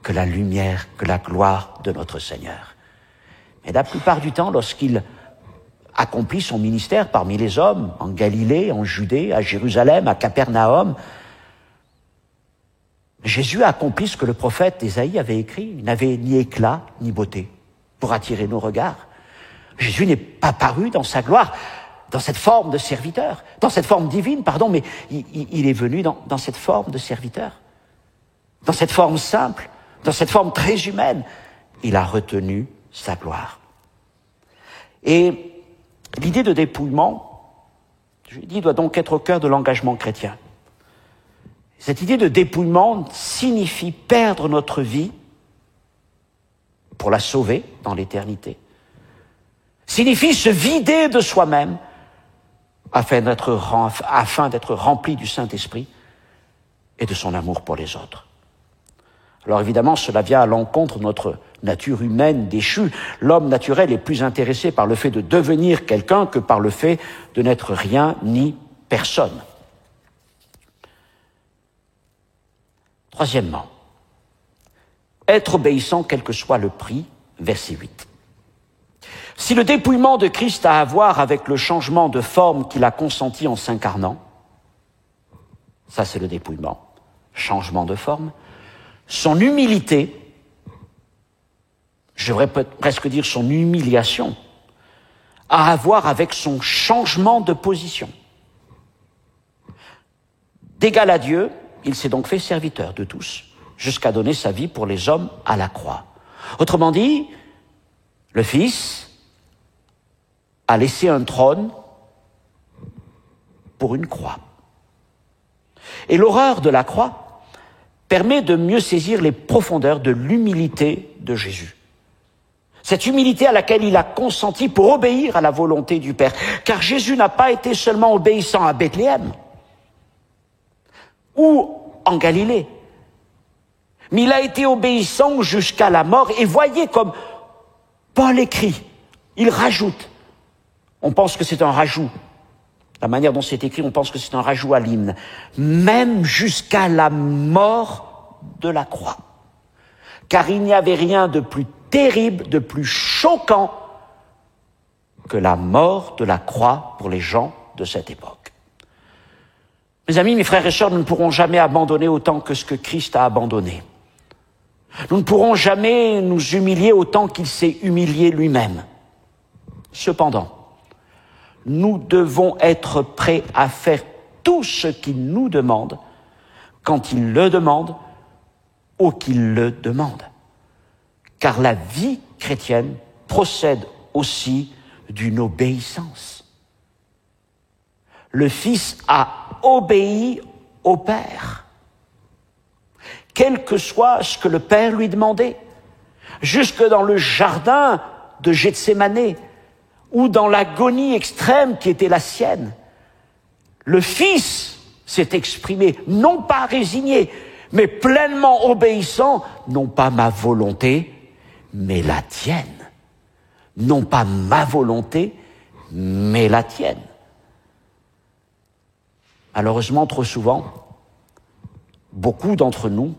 que la lumière, que la gloire de notre Seigneur. Mais la plupart du temps, lorsqu'il accomplit son ministère parmi les hommes, en Galilée, en Judée, à Jérusalem, à Capernaum, Jésus a accompli ce que le prophète Ésaïe avait écrit. Il n'avait ni éclat, ni beauté pour attirer nos regards. Jésus n'est pas paru dans sa gloire, dans cette forme de serviteur, dans cette forme divine, mais il est venu dans cette forme de serviteur, dans cette forme simple, dans cette forme très humaine. Il a retenu sa gloire. Et l'idée de dépouillement, je dis, doit donc être au cœur de l'engagement chrétien. Cette idée de dépouillement signifie perdre notre vie pour la sauver dans l'éternité. Signifie se vider de soi-même afin d'être rempli du Saint-Esprit et de son amour pour les autres. Alors évidemment, cela vient à l'encontre de notre nature humaine déchue. L'homme naturel est plus intéressé par le fait de devenir quelqu'un que par le fait de n'être rien ni personne. Troisièmement, être obéissant quel que soit le prix, verset 8. Si le dépouillement de Christ a à voir avec le changement de forme qu'il a consenti en s'incarnant, ça c'est le dépouillement, changement de forme, son humilité, je devrais presque dire son humiliation, a à voir avec son changement de position. D'égal à Dieu, il s'est donc fait serviteur de tous, jusqu'à donner sa vie pour les hommes à la croix. Autrement dit, le Fils a laissé un trône pour une croix. Et l'horreur de la croix permet de mieux saisir les profondeurs de l'humilité de Jésus. Cette humilité à laquelle il a consenti pour obéir à la volonté du Père. Car Jésus n'a pas été seulement obéissant à Bethléem ou en Galilée, mais il a été obéissant jusqu'à la mort. Et voyez comme Paul écrit, il rajoute, on pense que c'est un rajout, La manière dont c'est écrit, on pense que c'est un rajout à l'hymne. Même jusqu'à la mort de la croix. Car il n'y avait rien de plus terrible, de plus choquant que la mort de la croix pour les gens de cette époque. Mes amis, mes frères et sœurs, nous ne pourrons jamais abandonner autant que ce que Christ a abandonné. Nous ne pourrons jamais nous humilier autant qu'il s'est humilié lui-même. Cependant, nous devons être prêts à faire tout ce qu'il nous demande, quand il le demande ou qu'il le demande. Car la vie chrétienne procède aussi d'une obéissance. Le Fils a obéi au Père, quel que soit ce que le Père lui demandait, jusque dans le jardin de Gethsémanée, ou dans l'agonie extrême qui était la sienne. Le Fils s'est exprimé, non pas résigné, mais pleinement obéissant, non pas ma volonté, mais la tienne. Non pas ma volonté, mais la tienne. Malheureusement, trop souvent, beaucoup d'entre nous,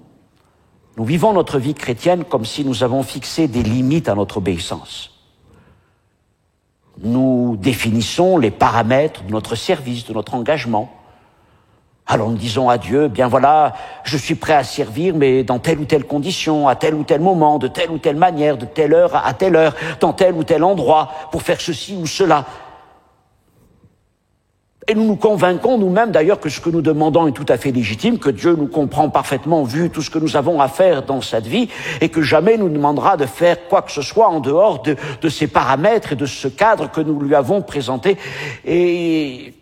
nous vivons notre vie chrétienne comme si nous avons fixé des limites à notre obéissance. Nous définissons les paramètres de notre service, de notre engagement. Alors nous disons à Dieu, bien voilà, je suis prêt à servir, mais dans telle ou telle condition, à tel ou tel moment, de telle ou telle manière, de telle heure à telle heure, dans tel ou tel endroit, pour faire ceci ou cela. Et nous nous convainquons nous-mêmes d'ailleurs que ce que nous demandons est tout à fait légitime, que Dieu nous comprend parfaitement vu tout ce que nous avons à faire dans cette vie et que jamais nous demandera de faire quoi que ce soit en dehors de ces paramètres et de ce cadre que nous lui avons présenté. Et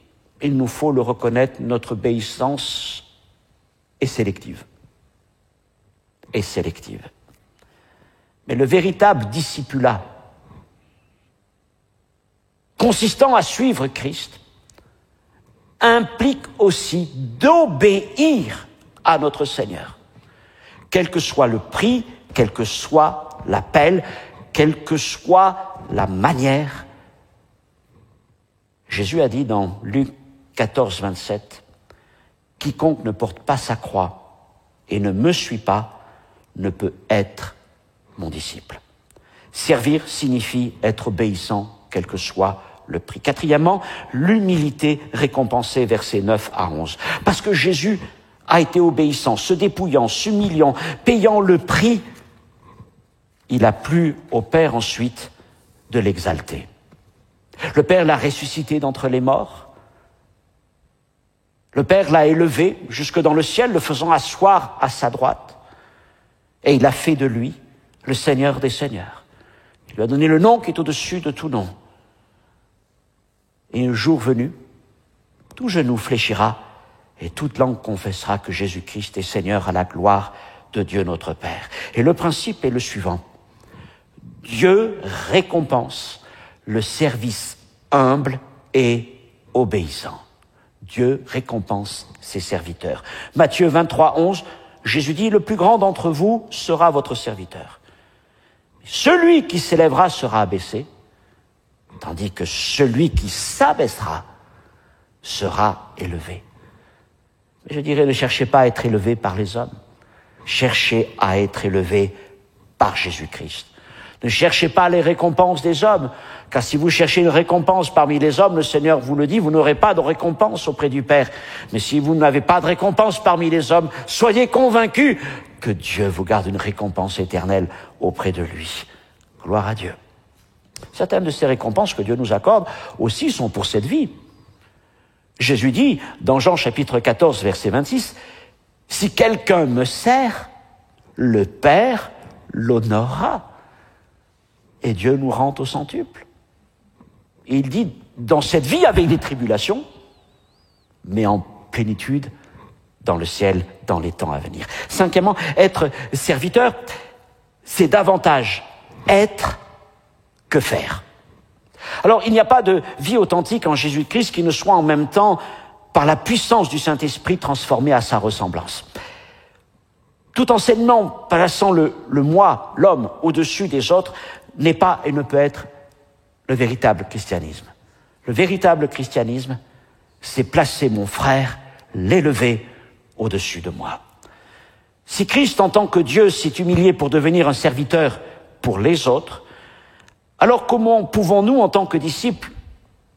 il nous faut le reconnaître, notre obéissance est sélective. Est sélective. Mais le véritable discipulat consistant à suivre Christ implique aussi d'obéir à notre Seigneur. Quel que soit le prix, quel que soit l'appel, quelle que soit la manière. Jésus a dit dans Luc 14, 27, « Quiconque ne porte pas sa croix et ne me suit pas ne peut être mon disciple. » Servir signifie être obéissant, quel que soit le prix. Quatrièmement, l'humilité récompensée, versets 9 à 11. Parce que Jésus a été obéissant, se dépouillant, s'humiliant, payant le prix, il a plu au Père ensuite de l'exalter. Le Père l'a ressuscité d'entre les morts. Le Père l'a élevé jusque dans le ciel, le faisant asseoir à sa droite. Et il a fait de lui le Seigneur des Seigneurs. Il lui a donné le nom qui est au-dessus de tout nom. Et un jour venu, tout genou fléchira et toute langue confessera que Jésus-Christ est Seigneur à la gloire de Dieu notre Père. Et le principe est le suivant. Dieu récompense le service humble et obéissant. Dieu récompense ses serviteurs. Matthieu 23, 11, Jésus dit, « Le plus grand d'entre vous sera votre serviteur. Celui qui s'élèvera sera abaissé, tandis que celui qui s'abaissera sera élevé. » Mais je dirais, ne cherchez pas à être élevé par les hommes. Cherchez à être élevé par Jésus-Christ. Ne cherchez pas les récompenses des hommes, car si vous cherchez une récompense parmi les hommes, le Seigneur vous le dit, vous n'aurez pas de récompense auprès du Père. Mais si vous n'avez pas de récompense parmi les hommes, soyez convaincus que Dieu vous garde une récompense éternelle auprès de lui. Gloire à Dieu. Certaines de ces récompenses que Dieu nous accorde aussi sont pour cette vie. Jésus dit, dans Jean chapitre 14, verset 26, « Si quelqu'un me sert, le Père l'honorera. » Et Dieu nous rend au centuple. Et il dit, dans cette vie avec des tribulations, mais en plénitude dans le ciel, dans les temps à venir. Cinquièmement, être serviteur, c'est davantage être que faire. Alors, il n'y a pas de vie authentique en Jésus-Christ qui ne soit en même temps, par la puissance du Saint-Esprit, transformé à sa ressemblance. Tout enseignement plaçant le moi, l'homme, au-dessus des autres, n'est pas et ne peut être le véritable christianisme. Le véritable christianisme, c'est placer mon frère, l'élever au-dessus de moi. Si Christ, en tant que Dieu, s'est humilié pour devenir un serviteur pour les autres, alors comment pouvons-nous, en tant que disciples,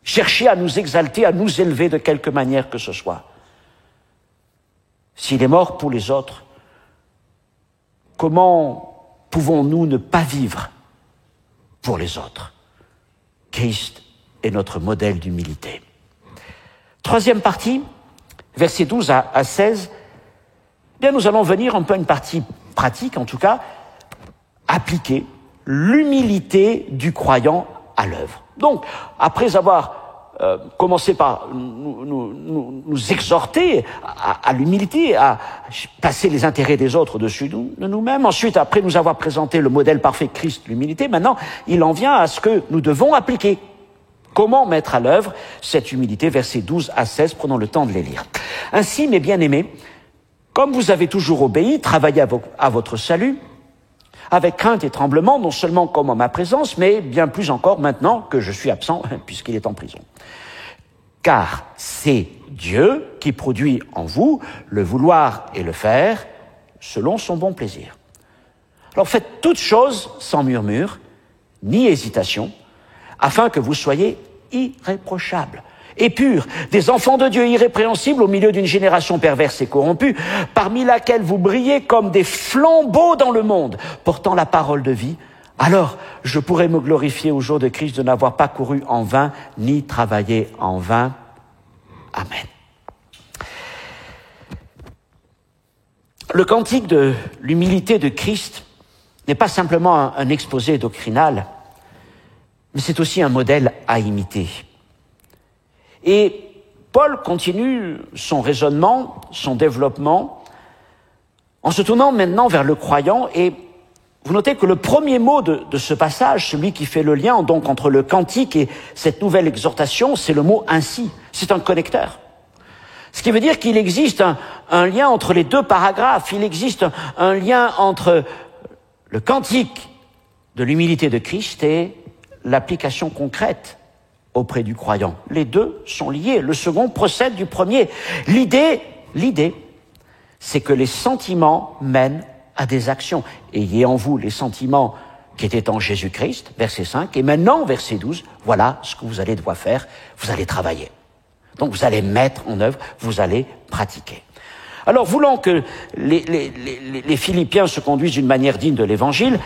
chercher à nous exalter, à nous élever de quelque manière que ce soit? S'il est mort pour les autres, comment pouvons-nous ne pas vivre pour les autres? Christ est notre modèle d'humilité. Troisième partie, versets 12 à 16, bien, nous allons venir un peu à une partie pratique, en tout cas, appliquer l'humilité du croyant à l'œuvre. Donc, après avoir commencé par nous exhorter à l'humilité, à placer les intérêts des autres au-dessus de nous-mêmes, ensuite, après nous avoir présenté le modèle parfait de Christ, l'humilité, maintenant, il en vient à ce que nous devons appliquer. Comment mettre à l'œuvre cette humilité, versets 12 à 16, prenons le temps de les lire. Ainsi, mes bien-aimés, comme vous avez toujours obéi, travaillez à votre salut, avec crainte et tremblement, non seulement comme en ma présence, mais bien plus encore maintenant que je suis absent, puisqu'il est en prison. Car c'est Dieu qui produit en vous le vouloir et le faire selon son bon plaisir. Alors faites toutes choses sans murmure, ni hésitation, afin que vous soyez irréprochables et purs, des enfants de Dieu irrépréhensibles au milieu d'une génération perverse et corrompue, parmi laquelle vous brillez comme des flambeaux dans le monde, portant la parole de vie. Alors, je pourrai me glorifier au jour de Christ de n'avoir pas couru en vain, ni travaillé en vain. Amen. Le cantique de l'humilité de Christ n'est pas simplement un exposé doctrinal, mais c'est aussi un modèle à imiter. Et Paul continue son raisonnement, son développement, en se tournant maintenant vers le croyant. Et vous notez que le premier mot de ce passage, celui qui fait le lien donc entre le cantique et cette nouvelle exhortation, c'est le mot « ainsi ». C'est un connecteur. Ce qui veut dire qu'il existe un lien entre les deux paragraphes. Il existe un lien entre le cantique de l'humilité de Christ et l'application concrète auprès du croyant. Les deux sont liés. Le second procède du premier. L'idée, c'est que les sentiments mènent à des actions. Ayez en vous les sentiments qui étaient en Jésus-Christ, verset 5, et maintenant, verset 12, voilà ce que vous allez devoir faire. Vous allez travailler. Donc vous allez mettre en œuvre, vous allez pratiquer. Alors, voulant que les Philippiens se conduisent d'une manière digne de l'Évangile,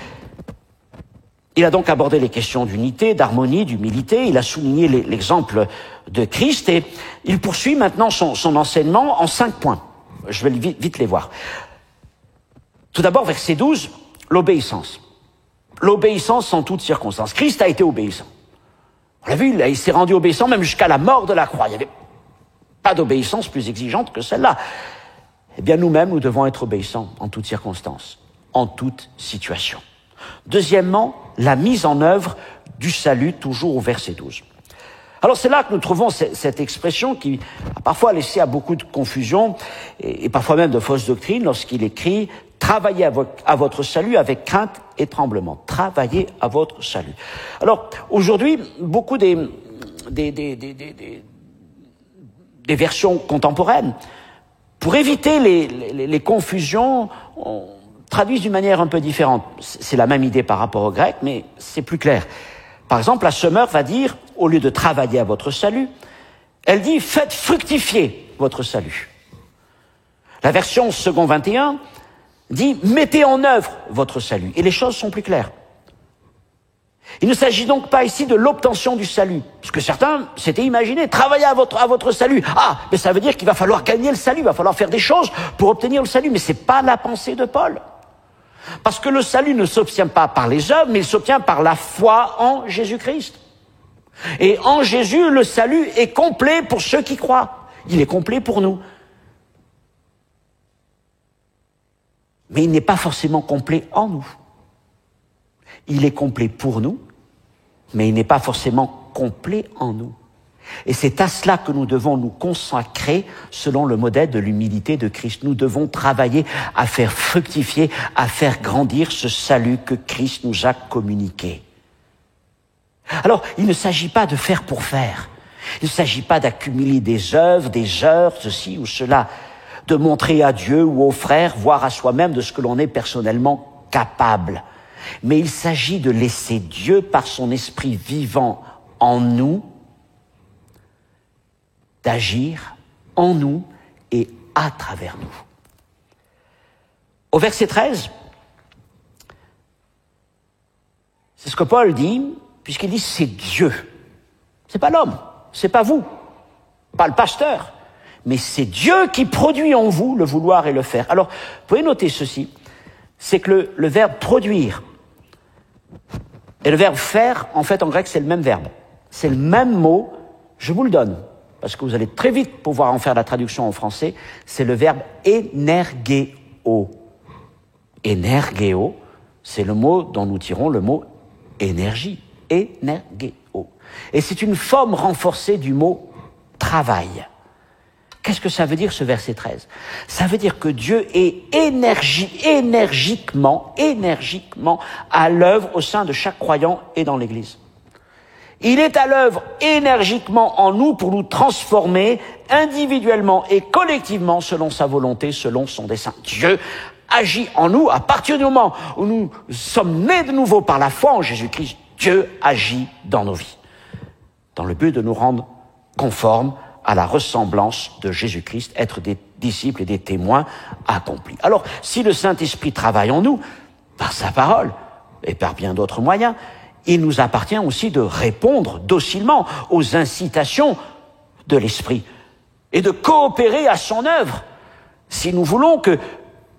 il a donc abordé les questions d'unité, d'harmonie, d'humilité. Il a souligné l'exemple de Christ et il poursuit maintenant son enseignement en 5 points. Je vais vite les voir. Tout d'abord, verset 12, l'obéissance. L'obéissance en toutes circonstances. Christ a été obéissant. On l'a vu, il s'est rendu obéissant même jusqu'à la mort de la croix. Il n'y avait pas d'obéissance plus exigeante que celle-là. Eh bien, nous-mêmes, nous devons être obéissants en toutes circonstances, en toute situation. Deuxièmement, la mise en œuvre du salut, toujours au verset 12. Alors c'est là que nous trouvons cette expression qui a parfois laissé à beaucoup de confusion et parfois même de fausses doctrines lorsqu'il écrit « Travaillez à votre salut avec crainte et tremblement ». Travaillez à votre salut. Alors aujourd'hui, beaucoup des versions contemporaines, pour éviter les confusions, traduisent d'une manière un peu différente. C'est la même idée par rapport au grec, mais c'est plus clair. Par exemple, la Semeur va dire, au lieu de travailler à votre salut, elle dit « faites fructifier votre salut ». La version second 21 dit « mettez en œuvre votre salut ». Et les choses sont plus claires. Il ne s'agit donc pas ici de l'obtention du salut, parce que certains s'étaient imaginé travailler à votre salut. Ah, mais ça veut dire qu'il va falloir gagner le salut, il va falloir faire des choses pour obtenir le salut. Mais c'est pas la pensée de Paul. Parce que le salut ne s'obtient pas par les œuvres, mais il s'obtient par la foi en Jésus-Christ. Et en Jésus, le salut est complet pour ceux qui croient. Il est complet pour nous. Mais il n'est pas forcément complet en nous. Il est complet pour nous, mais il n'est pas forcément complet en nous. Et c'est à cela que nous devons nous consacrer selon le modèle de l'humilité de Christ. Nous devons travailler à faire fructifier, à faire grandir ce salut que Christ nous a communiqué. Alors, il ne s'agit pas de faire pour faire. Il ne s'agit pas d'accumuler des œuvres, des heures, ceci ou cela, de montrer à Dieu ou aux frères, voire à soi-même de ce que l'on est personnellement capable. Mais il s'agit de laisser Dieu, par son esprit vivant en nous, d'agir en nous et à travers nous. Au verset 13, c'est ce que Paul dit, puisqu'il dit c'est Dieu. C'est pas l'homme, c'est pas vous, pas le pasteur, mais c'est Dieu qui produit en vous le vouloir et le faire. Alors, vous pouvez noter ceci, c'est que le verbe produire et le verbe faire, en fait, en grec, c'est le même verbe. C'est le même mot, je vous le donne, parce que vous allez très vite pouvoir en faire la traduction en français, c'est le verbe énergéo. Énergéo, c'est le mot dont nous tirons le mot énergie. Énergéo. Et c'est une forme renforcée du mot travail. Qu'est-ce que ça veut dire, ce verset 13? Ça veut dire que Dieu est énergiquement à l'œuvre au sein de chaque croyant et dans l'Église. Il est à l'œuvre énergiquement en nous pour nous transformer individuellement et collectivement selon sa volonté, selon son dessein. Dieu agit en nous à partir du moment où nous sommes nés de nouveau par la foi en Jésus-Christ. Dieu agit dans nos vies, dans le but de nous rendre conformes à la ressemblance de Jésus-Christ, être des disciples et des témoins accomplis. Alors, si le Saint-Esprit travaille en nous, par sa parole et par bien d'autres moyens, il nous appartient aussi de répondre docilement aux incitations de l'Esprit et de coopérer à son œuvre, si nous voulons que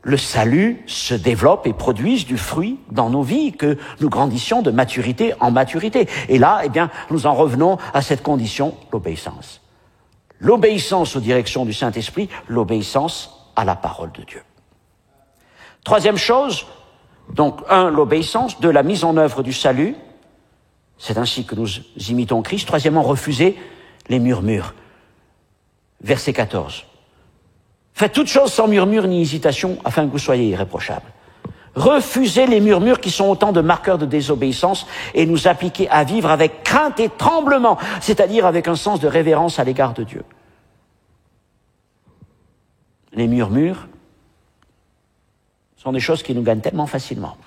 le salut se développe et produise du fruit dans nos vies, que nous grandissions de maturité en maturité. Et là, eh bien, nous en revenons à cette condition, l'obéissance. L'obéissance aux directions du Saint-Esprit, l'obéissance à la parole de Dieu. Troisième chose, donc, 1, l'obéissance, 2, la mise en œuvre du salut. C'est ainsi que nous imitons Christ. Troisièmement, refuser les murmures. Verset 14. Faites toutes choses sans murmure ni hésitation, afin que vous soyez irréprochables. Refusez les murmures qui sont autant de marqueurs de désobéissance et nous appliquer à vivre avec crainte et tremblement, c'est-à-dire avec un sens de révérence à l'égard de Dieu. Les murmures sont des choses qui nous gagnent tellement facilement.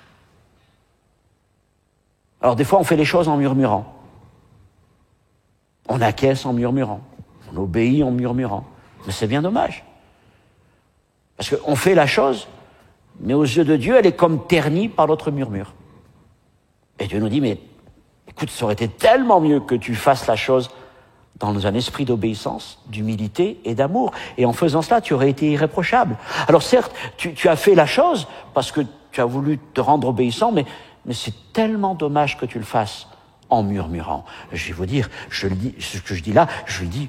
Alors des fois on fait les choses en murmurant. On acquiesce en murmurant. On obéit en murmurant. Mais c'est bien dommage. Parce qu'on fait la chose, mais aux yeux de Dieu, elle est comme ternie par notre murmure. Et Dieu nous dit, mais écoute, ça aurait été tellement mieux que tu fasses la chose dans un esprit d'obéissance, d'humilité et d'amour. Et en faisant cela, tu aurais été irréprochable. Alors certes, tu as fait la chose parce que tu as voulu te rendre obéissant, mais c'est tellement dommage que tu le fasses en murmurant. Je vais vous dire, ce que je dis là, je le dis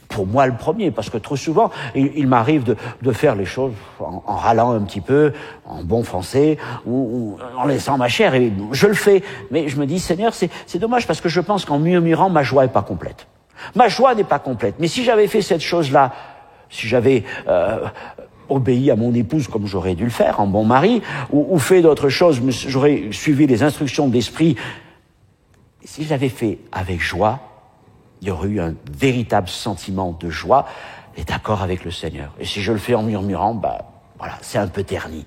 pour moi le premier, parce que trop souvent, il m'arrive de faire les choses en râlant un petit peu, en bon français, ou en laissant ma chair, et je le fais. Mais je me dis, Seigneur, c'est dommage, parce que je pense qu'en murmurant, ma joie n'est pas complète. Ma joie n'est pas complète. Mais si j'avais fait cette chose-là, si j'avais obéi à mon épouse comme j'aurais dû le faire, en bon mari, ou fait d'autres choses, j'aurais suivi les instructions de l'Esprit, et si j'avais fait avec joie, il y aurait eu un véritable sentiment de joie et d'accord avec le Seigneur. Et si je le fais en murmurant, voilà, c'est un peu terni.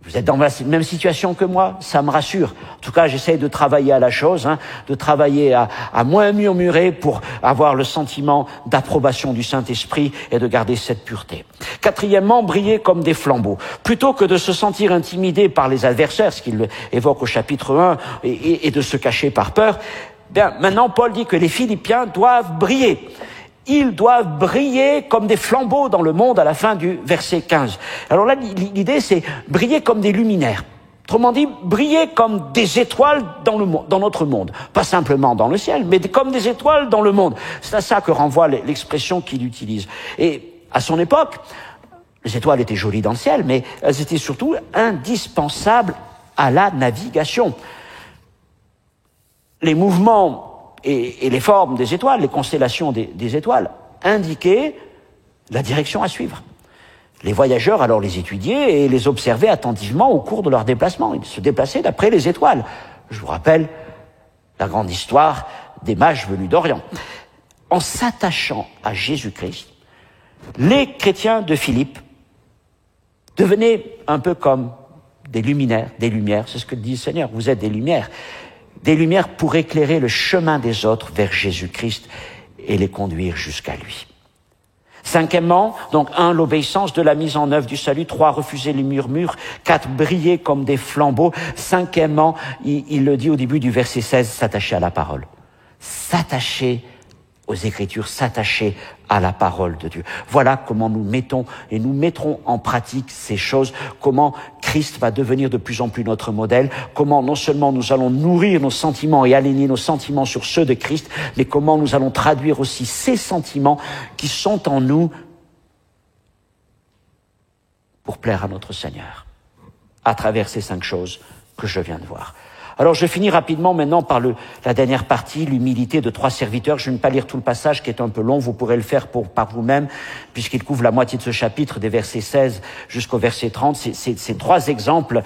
Vous êtes dans la même situation que moi, ça me rassure. En tout cas, j'essaie de travailler à la chose, de travailler à moins murmurer pour avoir le sentiment d'approbation du Saint-Esprit et de garder cette pureté. Quatrièmement, briller comme des flambeaux. Plutôt que de se sentir intimidé par les adversaires, ce qu'il évoque au chapitre 1, et de se cacher par peur, bien, maintenant, Paul dit que les Philippiens doivent briller. Ils doivent briller comme des flambeaux dans le monde à la fin du verset 15. Alors là, l'idée, c'est briller comme des luminaires. Autrement dit, briller comme des étoiles dans notre monde. Pas simplement dans le ciel, mais comme des étoiles dans le monde. C'est à ça que renvoie l'expression qu'il utilise. Et à son époque, les étoiles étaient jolies dans le ciel, mais elles étaient surtout indispensables à la navigation. Les mouvements et les formes des étoiles, les constellations des étoiles, indiquaient la direction à suivre. Les voyageurs alors les étudiaient et les observaient attentivement au cours de leur déplacement. Ils se déplaçaient d'après les étoiles. Je vous rappelle la grande histoire des mages venus d'Orient. en s'attachant à Jésus-Christ, les chrétiens de Philippe devenaient un peu comme des luminaires, des lumières, c'est ce que dit le Seigneur, vous êtes des lumières pour éclairer le chemin des autres vers Jésus-Christ et les conduire jusqu'à lui. Cinquièmement, donc 1, l'obéissance, 2, la mise en œuvre du salut, 3, refuser les murmures, 4, briller comme des flambeaux. Cinquièmement, il le dit au début du verset 16, s'attacher à la parole. S'attacher aux Écritures, s'attacher à la parole de Dieu. Voilà comment nous mettons et nous mettrons en pratique ces choses, comment Christ va devenir de plus en plus notre modèle, comment non seulement nous allons nourrir nos sentiments et aligner nos sentiments sur ceux de Christ, mais comment nous allons traduire aussi ces sentiments qui sont en nous pour plaire à notre Seigneur, à travers ces 5 choses que je viens de voir. Alors je finis rapidement maintenant par la dernière partie, l'humilité de 3 serviteurs. Je ne vais pas lire tout le passage qui est un peu long, vous pourrez le faire par vous-même, puisqu'il couvre la moitié de ce chapitre, des versets 16 jusqu'au verset 30. C'est 3 exemples,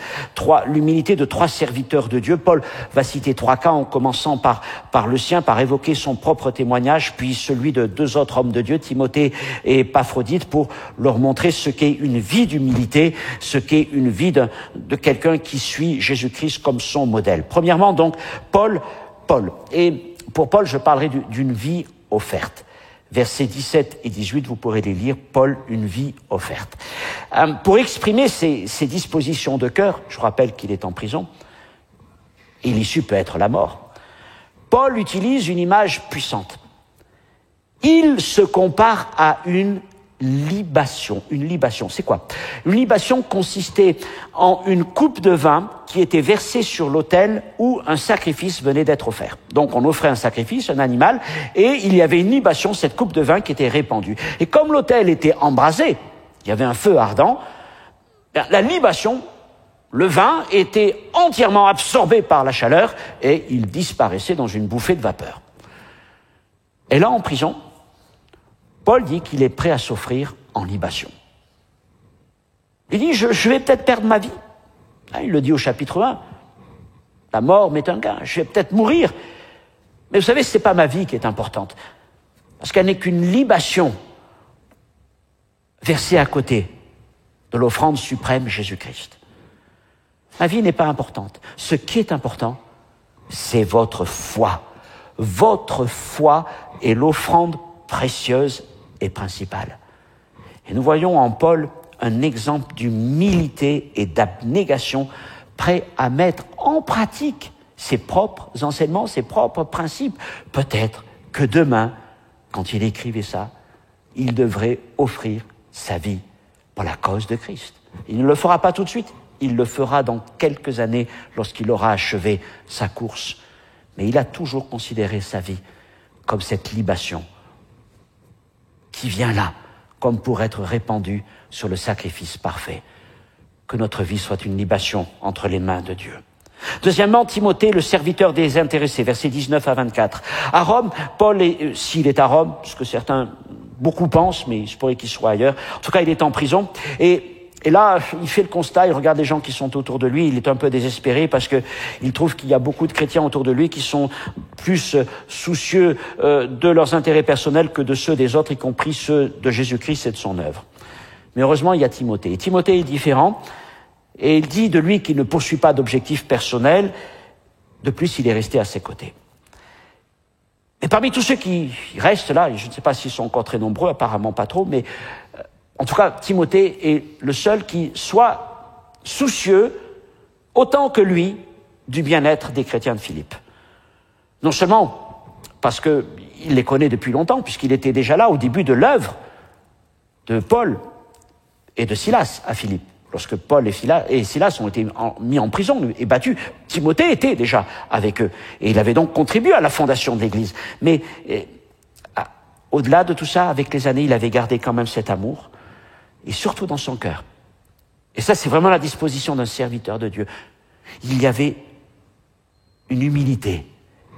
l'humilité de 3 serviteurs de Dieu. Paul va citer 3 cas en commençant par le sien, par évoquer son propre témoignage, puis celui de 2 autres hommes de Dieu, Timothée et Épaphrodite, pour leur montrer ce qu'est une vie d'humilité, ce qu'est une vie de quelqu'un qui suit Jésus-Christ comme son modèle. Premièrement, donc, Paul. Et pour Paul, je parlerai d'une vie offerte. Versets 17 et 18, vous pourrez les lire. Paul, une vie offerte. Pour exprimer ses dispositions de cœur, je rappelle qu'il est en prison, et l'issue peut être la mort. Paul utilise une image puissante. Il se compare à une libation. Une libation, c'est quoi? Une libation consistait en une coupe de vin qui était versée sur l'autel où un sacrifice venait d'être offert. Donc on offrait un sacrifice, un animal, et il y avait une libation, cette coupe de vin qui était répandue. Et comme l'autel était embrasé, il y avait un feu ardent, la libation, le vin, était entièrement absorbé par la chaleur et il disparaissait dans une bouffée de vapeur. Et là, en prison, Paul dit qu'il est prêt à s'offrir en libation. Il dit, je vais peut-être perdre ma vie. Il le dit au chapitre 1. La mort m'est un gain. Je vais peut-être mourir. Mais vous savez, ce n'est pas ma vie qui est importante. Parce qu'elle n'est qu'une libation versée à côté de l'offrande suprême Jésus-Christ. Ma vie n'est pas importante. Ce qui est important, c'est votre foi. Votre foi est l'offrande précieuse et principale. Et nous voyons en Paul un exemple d'humilité et d'abnégation, prêt à mettre en pratique ses propres enseignements, ses propres principes. Peut-être que demain, quand il écrivait ça, il devrait offrir sa vie pour la cause de Christ. Il ne le fera pas tout de suite, il le fera dans quelques années lorsqu'il aura achevé sa course. Mais il a toujours considéré sa vie comme cette libation qui vient là, comme pour être répandue sur le sacrifice parfait. Que notre vie soit une libation entre les mains de Dieu. Deuxièmement, Timothée, le serviteur des intéressés, versets 19 à 24. À Rome, Paul, s'il est à Rome, ce que beaucoup pensent, mais il se pourrait qu'il soit ailleurs, en tout cas il est en prison, et là, il fait le constat, il regarde les gens qui sont autour de lui, il est un peu désespéré parce que il trouve qu'il y a beaucoup de chrétiens autour de lui qui sont plus soucieux de leurs intérêts personnels que de ceux des autres, y compris ceux de Jésus-Christ et de son œuvre. Mais heureusement, il y a Timothée. Et Timothée est différent, et il dit de lui qu'il ne poursuit pas d'objectifs personnels. De plus, il est resté à ses côtés. Et parmi tous ceux qui restent là, et je ne sais pas s'ils sont encore très nombreux, apparemment pas trop, mais en tout cas, Timothée est le seul qui soit soucieux, autant que lui, du bien-être des chrétiens de Philippe. Non seulement parce qu'il les connaît depuis longtemps, puisqu'il était déjà là au début de l'œuvre de Paul et de Silas à Philippe. Lorsque Paul et Silas ont été mis en prison et battus, Timothée était déjà avec eux. Et il avait donc contribué à la fondation de l'Église. Mais au-delà de tout ça, avec les années, il avait gardé quand même cet amour, et surtout dans son cœur. Et ça, c'est vraiment la disposition d'un serviteur de Dieu. Il y avait une humilité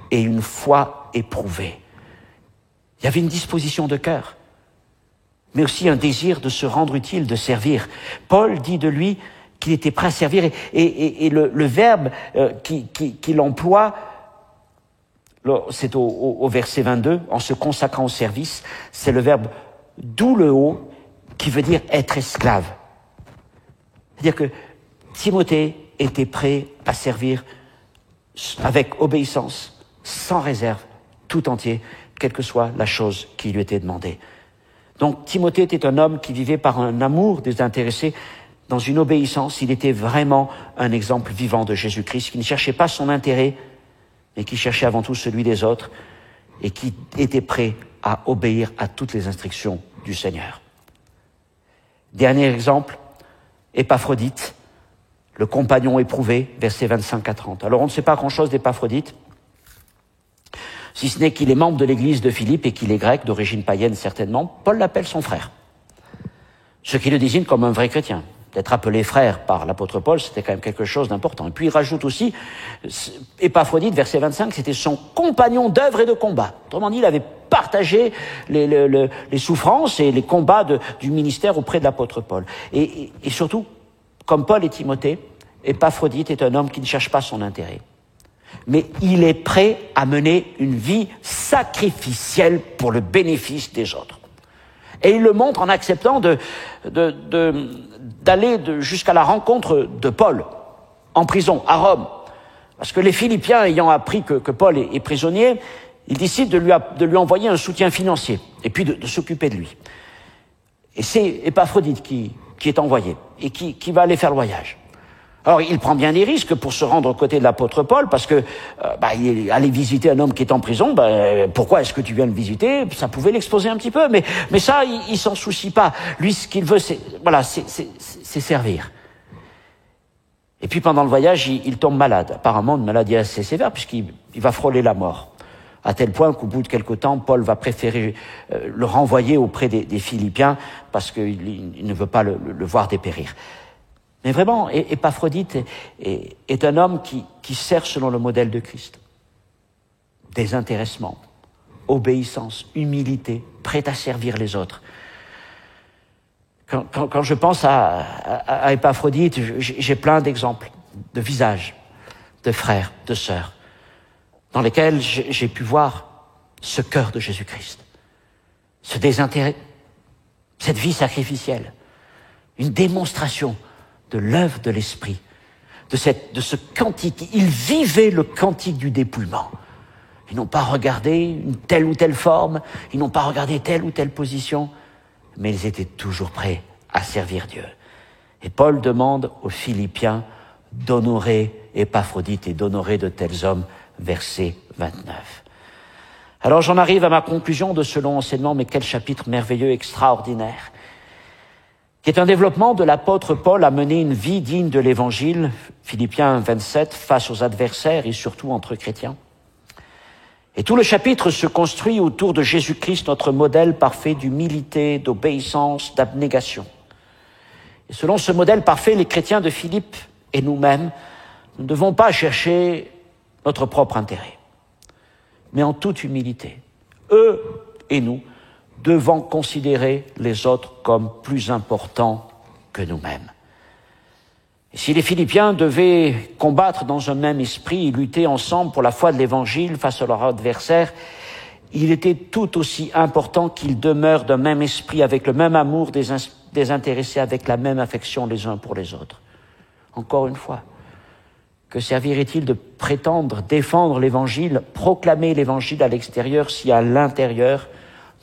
et une foi éprouvée. Il y avait une disposition de cœur, mais aussi un désir de se rendre utile, de servir. Paul dit de lui qu'il était prêt à servir, et le verbe qu'il emploie C'est au verset 22, en se consacrant au service, c'est le verbe douleo qui veut dire être esclave. C'est-à-dire que Timothée était prêt à servir avec obéissance, sans réserve, tout entier, quelle que soit la chose qui lui était demandée. Donc Timothée était un homme qui vivait par un amour désintéressé, dans une obéissance. Il était vraiment un exemple vivant de Jésus-Christ, qui ne cherchait pas son intérêt, mais qui cherchait avant tout celui des autres, et qui était prêt à obéir à toutes les instructions du Seigneur. Dernier exemple, Épaphrodite, le compagnon éprouvé, versets 25 à 30. Alors on ne sait pas grand-chose d'Épaphrodite, si ce n'est qu'il est membre de l'église de Philippe et qu'il est grec, d'origine païenne certainement. Paul l'appelle son frère, ce qui le désigne comme un vrai chrétien. D'être appelé frère par l'apôtre Paul, c'était quand même quelque chose d'important. Et puis il rajoute aussi, Épaphrodite, verset 25, c'était son compagnon d'œuvre et de combat. Autrement dit, il avait partagé les souffrances et les combats du ministère auprès de l'apôtre Paul. Et surtout, comme Paul et Timothée, Épaphrodite est un homme qui ne cherche pas son intérêt. Mais il est prêt à mener une vie sacrificielle pour le bénéfice des autres. Et il le montre en acceptant d'aller jusqu'à la rencontre de Paul, en prison, à Rome. Parce que les Philippiens, ayant appris que Paul est prisonnier, ils décident de lui envoyer un soutien financier, et puis de s'occuper de lui. Et c'est Épaphrodite qui est envoyé, et qui va aller faire le voyage. Alors, il prend bien des risques pour se rendre aux côtés de l'apôtre Paul, parce que il allait visiter un homme qui est en prison. Pourquoi est-ce que tu viens le visiter? Ça pouvait l'exposer un petit peu, mais ça, il s'en soucie pas. Lui, ce qu'il veut, c'est servir. Et puis, pendant le voyage, il tombe malade. Apparemment, une maladie assez sévère, puisqu'il va frôler la mort. À tel point qu'au bout de quelque temps, Paul va préférer le renvoyer auprès des Philippiens, parce qu'il ne veut pas le voir dépérir. Mais vraiment, Épaphrodite est un homme qui sert selon le modèle de Christ. Désintéressement, obéissance, humilité, prêt à servir les autres. Quand je pense à Épaphrodite, j'ai plein d'exemples, de visages, de frères, de sœurs, dans lesquels j'ai pu voir ce cœur de Jésus-Christ, ce désintérêt, cette vie sacrificielle, une démonstration de l'œuvre de l'Esprit, de ce cantique. Ils vivaient le cantique du dépouillement. Ils n'ont pas regardé une telle ou telle forme, ils n'ont pas regardé telle ou telle position, mais ils étaient toujours prêts à servir Dieu. Et Paul demande aux Philippiens d'honorer Épaphrodite et d'honorer de tels hommes, verset 29. Alors j'en arrive à ma conclusion de ce long enseignement, mais quel chapitre merveilleux, extraordinaire, qui est un développement de l'apôtre Paul à mener une vie digne de l'Évangile, Philippiens 27, face aux adversaires et surtout entre chrétiens. Et tout le chapitre se construit autour de Jésus-Christ, notre modèle parfait d'humilité, d'obéissance, d'abnégation. Et selon ce modèle parfait, les chrétiens de Philippe et nous-mêmes ne devons pas chercher notre propre intérêt, mais en toute humilité, eux et nous, devant considérer les autres comme plus importants que nous-mêmes. Et si les Philippiens devaient combattre dans un même esprit et lutter ensemble pour la foi de l'Évangile face à leurs adversaires, il était tout aussi important qu'ils demeurent d'un même esprit, avec le même amour désintéressé, avec la même affection les uns pour les autres. Encore une fois, que servirait-il de prétendre défendre l'Évangile, proclamer l'Évangile à l'extérieur, si à l'intérieur,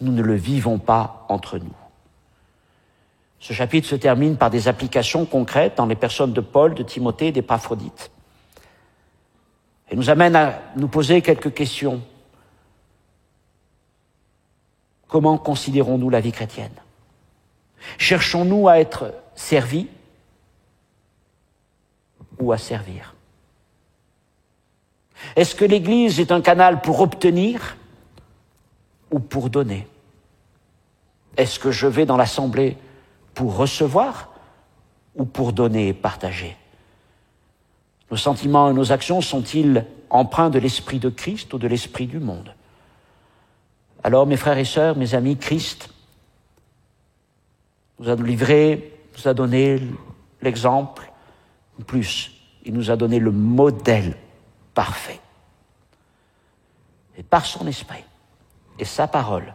nous ne le vivons pas entre nous? Ce chapitre se termine par des applications concrètes dans les personnes de Paul, de Timothée et d'Épaphrodite. Et nous amène à nous poser quelques questions. Comment considérons-nous la vie chrétienne? Cherchons-nous à être servis ou à servir? Est-ce que l'Église est un canal pour obtenir ou pour donner? Est-ce que je vais dans l'assemblée pour recevoir ou pour donner et partager? Nos sentiments et nos actions sont-ils empreints de l'esprit de Christ ou de l'esprit du monde? Alors, mes frères et sœurs, mes amis, Christ nous a livré, nous a donné l'exemple. En plus, il nous a donné le modèle parfait. et par son esprit et sa parole,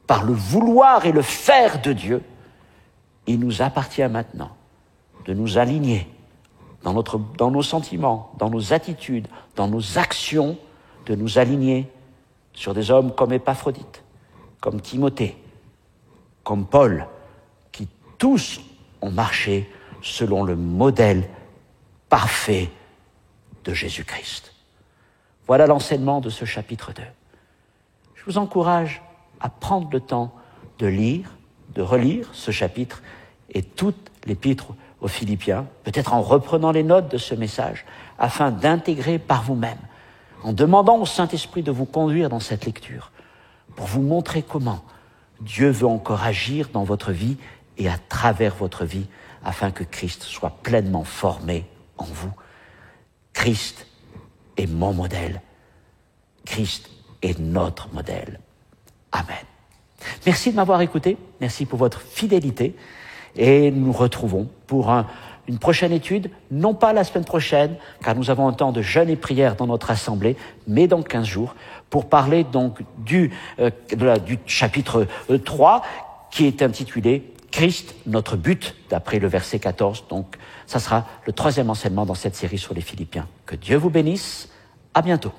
par le vouloir et le faire de Dieu, il nous appartient maintenant de nous aligner dans nos sentiments, dans nos attitudes, dans nos actions, de nous aligner sur des hommes comme Épaphrodite, comme Timothée, comme Paul, qui tous ont marché selon le modèle parfait de Jésus-Christ. Voilà l'enseignement de ce chapitre 2. Je vous encourage à prendre le temps de lire, de relire ce chapitre et toute l'épître aux Philippiens, peut-être en reprenant les notes de ce message, afin d'intégrer par vous-même, en demandant au Saint-Esprit de vous conduire dans cette lecture, pour vous montrer comment Dieu veut encore agir dans votre vie et à travers votre vie, afin que Christ soit pleinement formé en vous. Christ est mon modèle. Christ est notre modèle. Amen. Merci de m'avoir écouté. Merci pour votre fidélité. Et nous nous retrouvons pour une prochaine étude, non pas la semaine prochaine, car nous avons un temps de jeûne et prière dans notre assemblée, mais dans 15 jours, pour parler donc du chapitre 3, qui est intitulé « Christ, notre but », d'après le verset 14. Donc, ça sera le 3e enseignement dans cette série sur les Philippiens. Que Dieu vous bénisse. À bientôt.